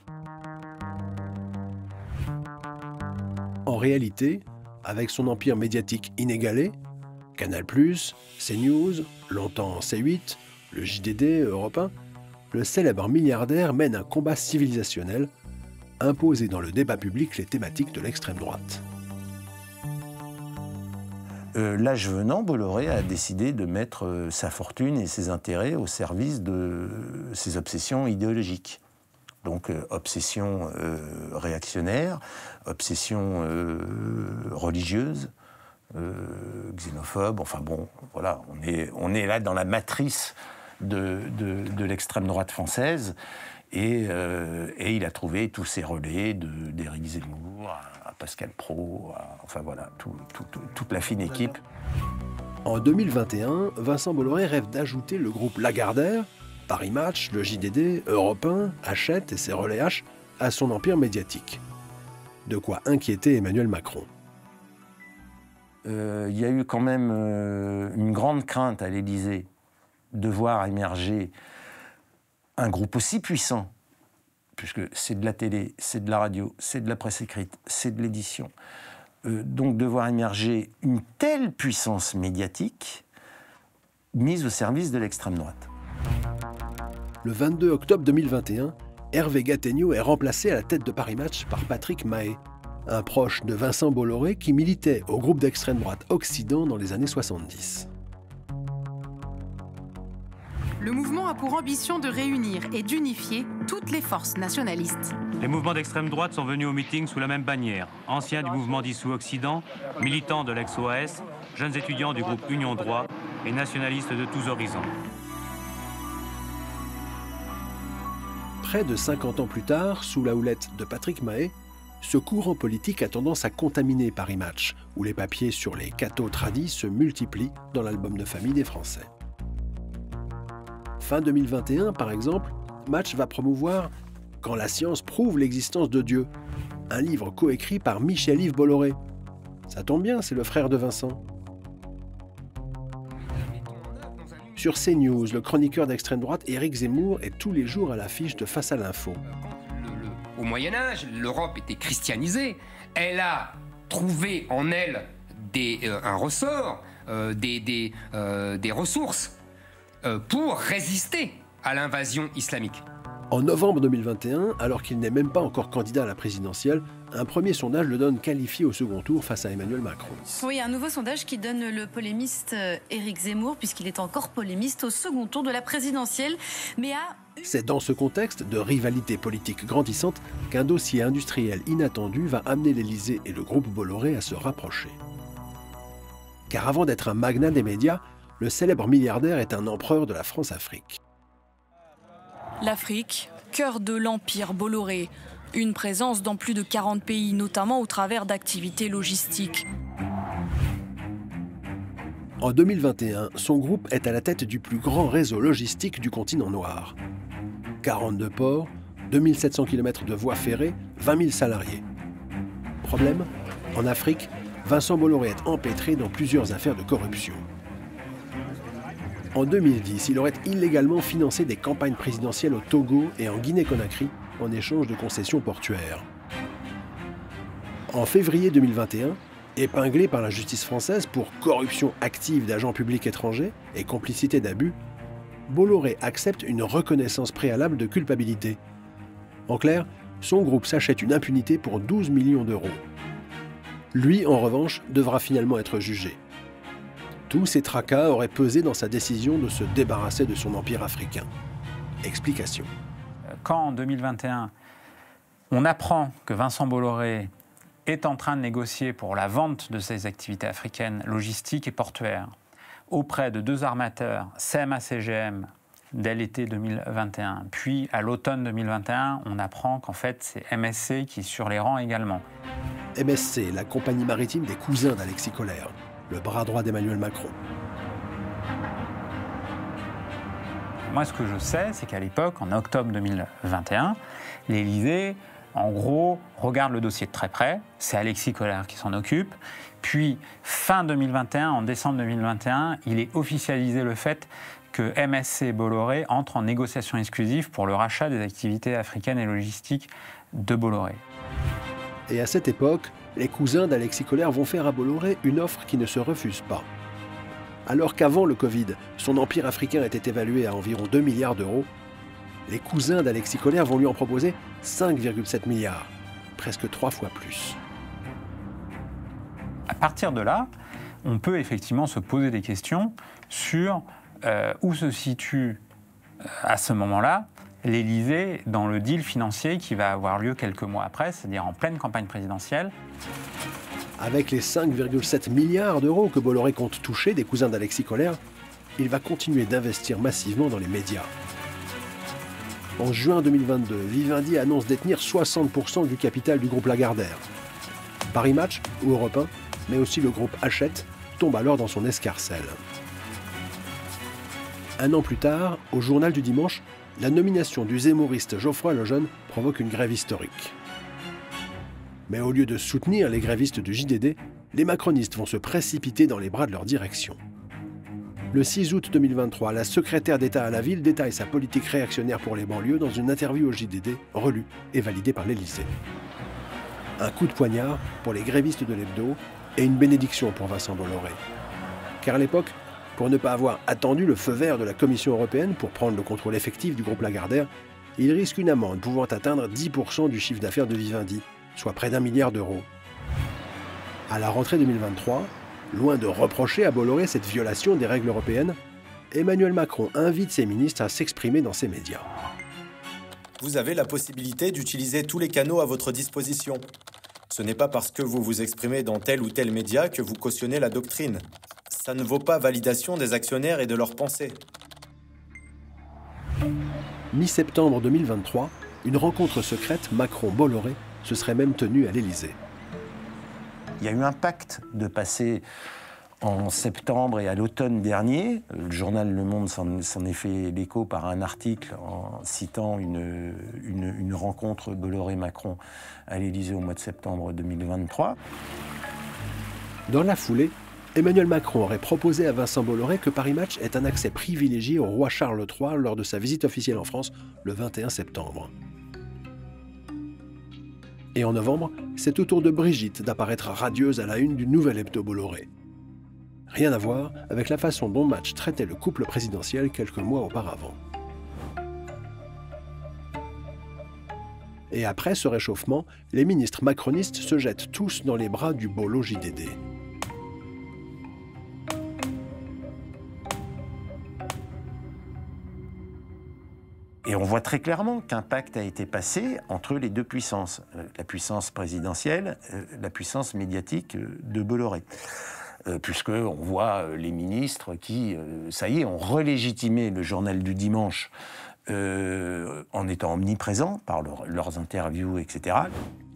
En réalité, avec son empire médiatique inégalé, Canal+, CNews, longtemps C8, le JDD, Europe 1, le célèbre milliardaire mène un combat civilisationnel, imposer dans le débat public les thématiques de l'extrême droite. L'âge venant, Bolloré a décidé de mettre sa fortune et ses intérêts au service de ses obsessions idéologiques. Donc obsession réactionnaire, obsession religieuse, xénophobe, enfin bon, voilà, on est là dans la matrice de l'extrême droite française, et il a trouvé tous ces relais d'Éric Zemmour à Pascal Praud, enfin voilà, toute la fine équipe. En 2021, Vincent Bolloré rêve d'ajouter le groupe Lagardère, Paris Match, le JDD, Europe 1, Hachette et ses relais H à son empire médiatique. De quoi inquiéter Emmanuel Macron. Il y a eu quand même une grande crainte à l'Élysée de voir émerger un groupe aussi puissant, puisque c'est de la télé, c'est de la radio, c'est de la presse écrite, c'est de l'édition. Donc de voir émerger une telle puissance médiatique mise au service de l'extrême droite. Le 22 octobre 2021, Hervé Gattegno est remplacé à la tête de Paris Match par Patrick Mahé, un proche de Vincent Bolloré qui militait au groupe d'extrême droite Occident dans les années 70. Le mouvement a pour ambition de réunir et d'unifier toutes les forces nationalistes. Les mouvements d'extrême droite sont venus au meeting sous la même bannière. Anciens du mouvement dissous Occident, militants de l'ex-OAS, jeunes étudiants du groupe Union Droit et nationalistes de tous horizons. Près de 50 ans plus tard, sous la houlette de Patrick Mahé, ce courant politique a tendance à contaminer Paris Match, où les papiers sur les cathos tradis se multiplient dans l'album de famille des Français. Fin 2021, par exemple, Match va promouvoir « Quand la science prouve l'existence de Dieu », un livre coécrit par Michel-Yves Bolloré. Ça tombe bien, c'est le frère de Vincent. Sur CNews, le chroniqueur d'extrême droite Éric Zemmour est tous les jours à l'affiche de Face à l'info. Au Moyen-Âge, l'Europe était christianisée. Elle a trouvé en elle un ressort, des ressources pour résister à l'invasion islamique. En novembre 2021, alors qu'il n'est même pas encore candidat à la présidentielle, un premier sondage le donne qualifié au second tour face à Emmanuel Macron. Oui, un nouveau sondage qui donne le polémiste Éric Zemmour, puisqu'il est encore polémiste au second tour de la présidentielle, mais C'est dans ce contexte de rivalité politique grandissante qu'un dossier industriel inattendu va amener l'Élysée et le groupe Bolloré à se rapprocher. Car avant d'être un magnat des médias, le célèbre milliardaire est un empereur de la France-Afrique. L'Afrique, cœur de l'empire Bolloré. Une présence dans plus de 40 pays, notamment au travers d'activités logistiques. En 2021, son groupe est à la tête du plus grand réseau logistique du continent noir. 42 ports, 2700 km de voies ferrées, 20 000 salariés. Problème ? En Afrique, Vincent Bolloré est empêtré dans plusieurs affaires de corruption. En 2010, il aurait illégalement financé des campagnes présidentielles au Togo et en Guinée-Conakry en échange de concessions portuaires. En février 2021, épinglé par la justice française pour corruption active d'agents publics étrangers et complicité d'abus, Bolloré accepte une reconnaissance préalable de culpabilité. En clair, son groupe s'achète une impunité pour 12 millions d'euros. Lui, en revanche, devra finalement être jugé. Tous ces tracas auraient pesé dans sa décision de se débarrasser de son empire africain. Explication. Quand, en 2021, on apprend que Vincent Bolloré est en train de négocier pour la vente de ses activités africaines logistiques et portuaires auprès de deux armateurs, CMA-CGM, dès l'été 2021. Puis, à l'automne 2021, on apprend qu'en fait, c'est MSC qui est sur les rangs également. MSC, la compagnie maritime des cousins d'Alexis Kohler, le bras droit d'Emmanuel Macron. Moi, ce que je sais, c'est qu'à l'époque, en octobre 2021, l'Élysée, en gros, regarde le dossier de très près. C'est Alexis Kohler qui s'en occupe. Puis, fin 2021, en décembre 2021, il est officialisé le fait que MSC Bolloré entre en négociation exclusive pour le rachat des activités africaines et logistiques de Bolloré. Et à cette époque, les cousins d'Alexis Kohler vont faire à Bolloré une offre qui ne se refuse pas. Alors qu'avant le Covid, son empire africain était évalué à environ 2 milliards d'euros, les cousins d'Alexis Kohler vont lui en proposer 5,7 milliards, presque 3 fois plus. À partir de là, on peut effectivement se poser des questions sur où se situe à ce moment-là l'Élysée dans le deal financier qui va avoir lieu quelques mois après, c'est-à-dire en pleine campagne présidentielle. Avec les 5,7 milliards d'euros que Bolloré compte toucher des cousins d'Alexis Kohler, il va continuer d'investir massivement dans les médias. En juin 2022, Vivendi annonce détenir 60% du capital du groupe Lagardère. Paris Match ou Europe 1, mais aussi le groupe Hachette, tombe alors dans son escarcelle. Un an plus tard, au journal du dimanche, la nomination du zémouriste Geoffroy Lejeune provoque une grève historique. Mais au lieu de soutenir les grévistes du JDD, les macronistes vont se précipiter dans les bras de leur direction. Le 6 août 2023, la secrétaire d'État à la ville détaille sa politique réactionnaire pour les banlieues dans une interview au JDD, relue et validée par l'Élysée. Un coup de poignard pour les grévistes de l'hebdo et une bénédiction pour Vincent Bolloré. Car à l'époque, pour ne pas avoir attendu le feu vert de la Commission européenne pour prendre le contrôle effectif du groupe Lagardère, il risque une amende pouvant atteindre 10% du chiffre d'affaires de Vivendi, soit près d'1 milliard d'euros. À la rentrée 2023, loin de reprocher à Bolloré cette violation des règles européennes, Emmanuel Macron invite ses ministres à s'exprimer dans ses médias. Vous avez la possibilité d'utiliser tous les canaux à votre disposition. Ce n'est pas parce que vous vous exprimez dans tel ou tel média que vous cautionnez la doctrine. Ça ne vaut pas validation des actionnaires et de leurs pensées. Mi-septembre 2023, une rencontre secrète Macron-Bolloré se serait même tenue à l'Élysée. Il y a eu un pacte de passer en septembre et à l'automne dernier. Le journal Le Monde s'en est fait l'écho par un article en citant une rencontre Bolloré-Macron à l'Élysée au mois de septembre 2023. Dans la foulée, Emmanuel Macron aurait proposé à Vincent Bolloré que Paris Match ait un accès privilégié au roi Charles III lors de sa visite officielle en France le 21 septembre. Et en novembre, c'est au tour de Brigitte d'apparaître radieuse à la une du nouvel hebdo Bolloré. Rien à voir avec la façon dont Match traitait le couple présidentiel quelques mois auparavant. Et après ce réchauffement, les ministres macronistes se jettent tous dans les bras du Bolo JDD. Et on voit très clairement qu'un pacte a été passé entre les deux puissances, la puissance présidentielle, la puissance médiatique de Bolloré. Puisqu'on voit les ministres qui, ça y est, ont relégitimé le journal du dimanche en étant omniprésents par leurs interviews, etc.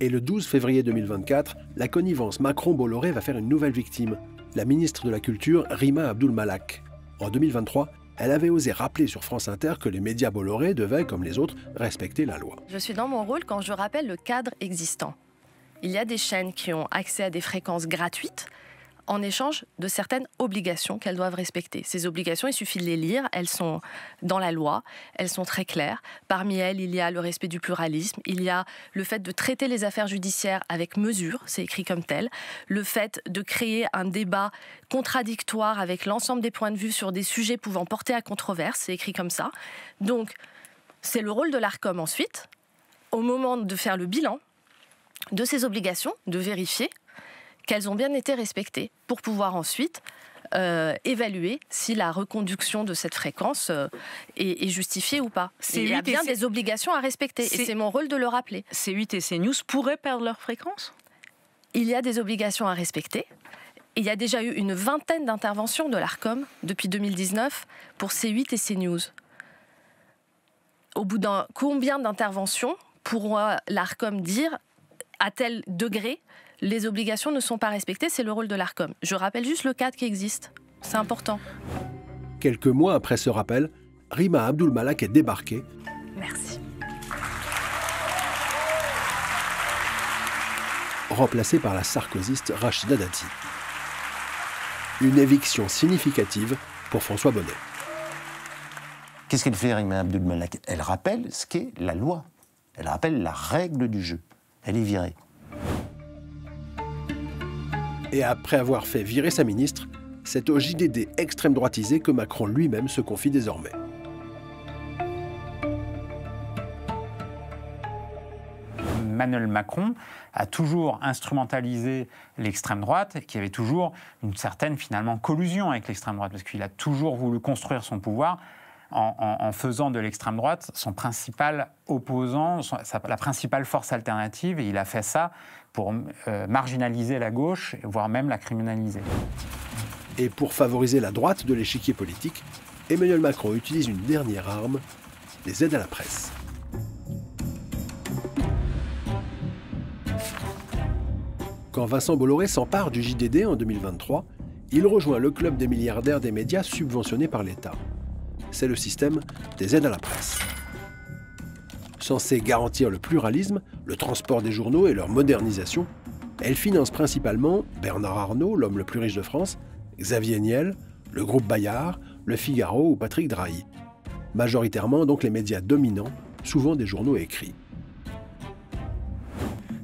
Et le 12 février 2024, la connivence Macron-Bolloré va faire une nouvelle victime, la ministre de la Culture, Rima Abdul Malak. En 2023, elle avait osé rappeler sur France Inter que les médias Bolloré devaient, comme les autres, respecter la loi. Je suis dans mon rôle quand je rappelle le cadre existant. Il y a des chaînes qui ont accès à des fréquences gratuites en échange de certaines obligations qu'elles doivent respecter. Ces obligations, il suffit de les lire, elles sont dans la loi, elles sont très claires. Parmi elles, il y a le respect du pluralisme, il y a le fait de traiter les affaires judiciaires avec mesure, c'est écrit comme tel, le fait de créer un débat contradictoire avec l'ensemble des points de vue sur des sujets pouvant porter à controverse, c'est écrit comme ça. Donc, c'est le rôle de l'Arcom ensuite, au moment de faire le bilan de ces obligations, de vérifier qu'elles ont bien été respectées, pour pouvoir ensuite évaluer si la reconduction de cette fréquence est justifiée ou pas. Il y a bien des obligations à respecter, et c'est mon rôle de le rappeler. C8 et CNews pourraient perdre leur fréquence ? Il y a des obligations à respecter. Il y a déjà eu une vingtaine d'interventions de l'Arcom depuis 2019 pour C8 et CNews. au bout d'un combien d'interventions pourra l'Arcom dire à tel degré les obligations ne sont pas respectées, c'est le rôle de l'Arcom. Je rappelle juste le cadre qui existe, c'est important. Quelques mois après ce rappel, Rima Abdul-Malak est débarquée. Merci. Remplacée par la sarkozyste Rachida Dati. Une éviction significative pour François Bonnet. Qu'est-ce qu'elle fait, Rima Abdul-Malak? Elle rappelle ce qu'est la loi. Elle rappelle la règle du jeu. Elle est virée. Et après avoir fait virer sa ministre, c'est au JDD extrême droitisé que Macron lui-même se confie désormais. Emmanuel Macron a toujours instrumentalisé l'extrême droite, qui avait toujours une certaine, finalement, collusion avec l'extrême droite, parce qu'il a toujours voulu construire son pouvoir en faisant de l'extrême droite son principal opposant, la principale force alternative, et il a fait ça pour marginaliser la gauche, voire même la criminaliser. Et pour favoriser la droite de l'échiquier politique, Emmanuel Macron utilise une dernière arme, les aides à la presse. Quand Vincent Bolloré s'empare du JDD en 2023, il rejoint le club des milliardaires des médias subventionnés par l'État. C'est le système des aides à la presse. Censée garantir le pluralisme, le transport des journaux et leur modernisation, elle finance principalement Bernard Arnault, l'homme le plus riche de France, Xavier Niel, le groupe Bayard, Le Figaro ou Patrick Drahi. Majoritairement donc les médias dominants, souvent des journaux écrits.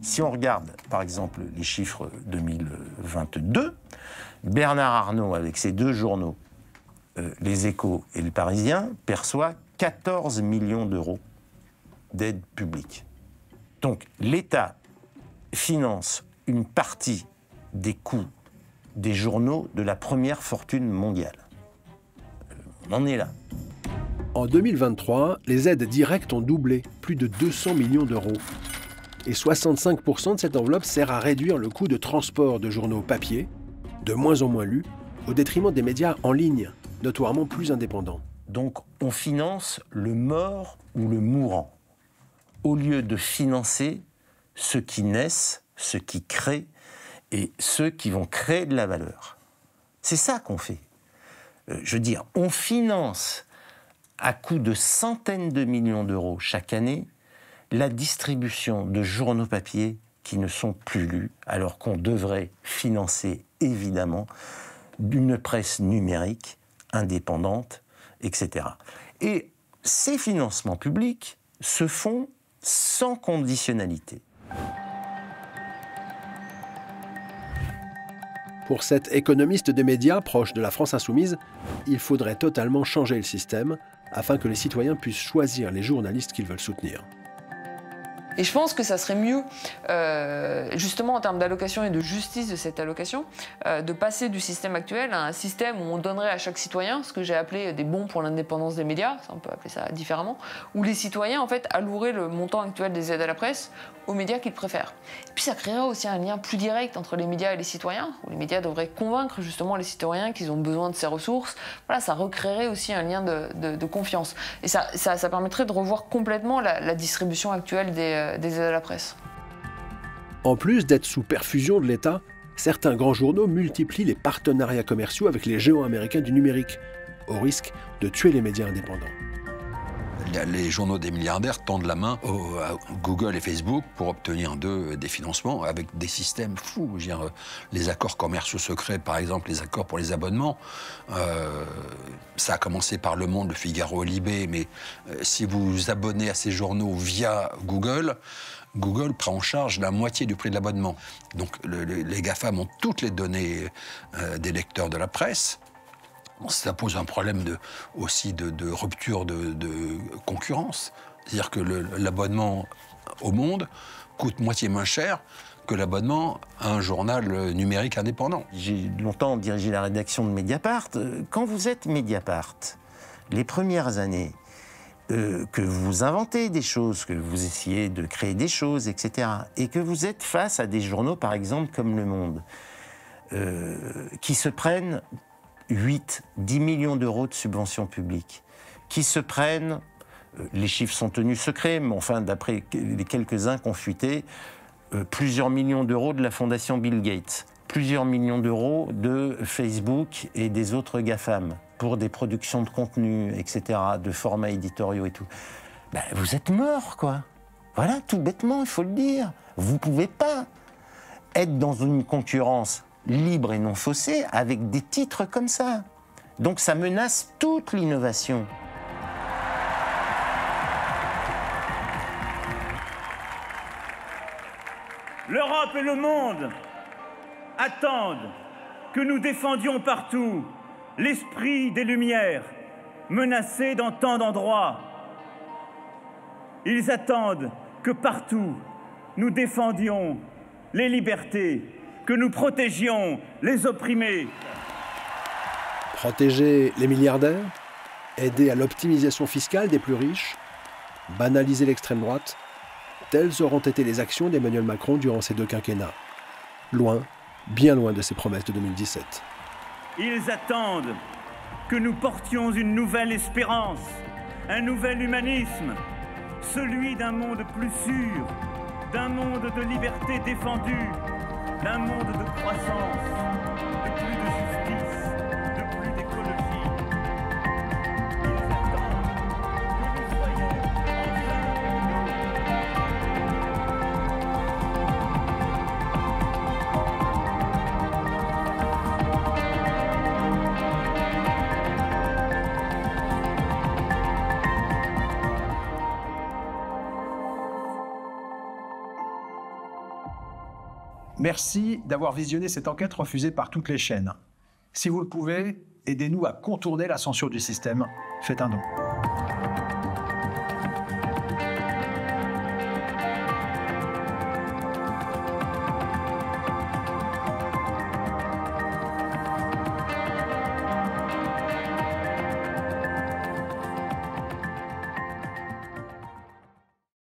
Si on regarde, par exemple, les chiffres 2022, Bernard Arnault, avec ses deux journaux, Les Échos et Le Parisien, perçoit 14 millions d'euros d'aide publique. Donc l'État finance une partie des coûts des journaux de la première fortune mondiale. On en est là. En 2023, les aides directes ont doublé, plus de 200 millions d'euros. Et 65% de cette enveloppe sert à réduire le coût de transport de journaux papier, de moins en moins lus, au détriment des médias en ligne, notoirement plus indépendants. Donc on finance le mort ou le mourant, au lieu de financer ceux qui naissent, ceux qui créent et ceux qui vont créer de la valeur. C'est ça qu'on fait. Je veux dire, on finance à coût de centaines de millions d'euros chaque année la distribution de journaux papier qui ne sont plus lus, alors qu'on devrait financer évidemment une presse numérique indépendante, etc. Et ces financements publics se font sans conditionnalité. Pour cet économiste des médias proche de la France insoumise, il faudrait totalement changer le système afin que les citoyens puissent choisir les journalistes qu'ils veulent soutenir. Et je pense que ça serait mieux, justement en termes d'allocation et de justice de cette allocation, de passer du système actuel à un système où on donnerait à chaque citoyen ce que j'ai appelé des bons pour l'indépendance des médias, on peut appeler ça différemment, où les citoyens en fait alloueraient le montant actuel des aides à la presse aux médias qu'ils préfèrent. Et puis ça créerait aussi un lien plus direct entre les médias et les citoyens, où les médias devraient convaincre justement les citoyens qu'ils ont besoin de ces ressources. Voilà, ça recréerait aussi un lien de confiance. Et ça permettrait de revoir complètement la distribution actuelle des aides à la presse. En plus d'être sous perfusion de l'État, certains grands journaux multiplient les partenariats commerciaux avec les géants américains du numérique, au risque de tuer les médias indépendants. Les journaux des milliardaires tendent la main à Google et Facebook pour obtenir d'eux des financements avec des systèmes fous. Je veux dire, les accords commerciaux secrets, par exemple, les accords pour les abonnements, ça a commencé par Le Monde, Le Figaro et Libé, mais si vous vous abonnez à ces journaux via Google, Google prend en charge la moitié du prix de l'abonnement. Donc les GAFAM ont toutes les données des lecteurs de la presse. Ça pose un problème aussi de rupture de concurrence. C'est-à-dire que l'abonnement au Monde coûte moitié moins cher que l'abonnement à un journal numérique indépendant. J'ai longtemps dirigé la rédaction de Mediapart. Quand vous êtes Mediapart, les premières années, que vous inventez des choses, que vous essayez de créer des choses, etc., et que vous êtes face à des journaux, par exemple, comme Le Monde, qui se prennent 8, 10 millions d'euros de subventions publiques, qui se prennent les chiffres sont tenus secrets, mais enfin, d'après les quelques-uns qui ont fuité, plusieurs millions d'euros de la fondation Bill Gates, plusieurs millions d'euros de Facebook et des autres GAFAM pour des productions de contenu, etc., de formats éditoriaux et tout. Ben, vous êtes morts, quoi. Voilà, tout bêtement, il faut le dire. Vous ne pouvez pas être dans une concurrence libre et non faussée avec des titres comme ça. Donc ça menace toute l'innovation. L'Europe et le monde attendent que nous défendions partout l'esprit des Lumières, menacé dans tant d'endroits. Ils attendent que partout nous défendions les libertés, que nous protégions les opprimés. Protéger les milliardaires, aider à l'optimisation fiscale des plus riches, banaliser l'extrême droite, telles auront été les actions d'Emmanuel Macron durant ces 2 quinquennats. Loin, bien loin de ses promesses de 2017. Ils attendent que nous portions une nouvelle espérance, un nouvel humanisme, celui d'un monde plus sûr, d'un monde de liberté défendue, d'un monde de croissance, de plus de justice, de plus d'écologie. Ils attendent que nous soyons Merci d'avoir visionné cette enquête refusée par toutes les chaînes. Si vous le pouvez, aidez-nous à contourner la censure du système. Faites un don.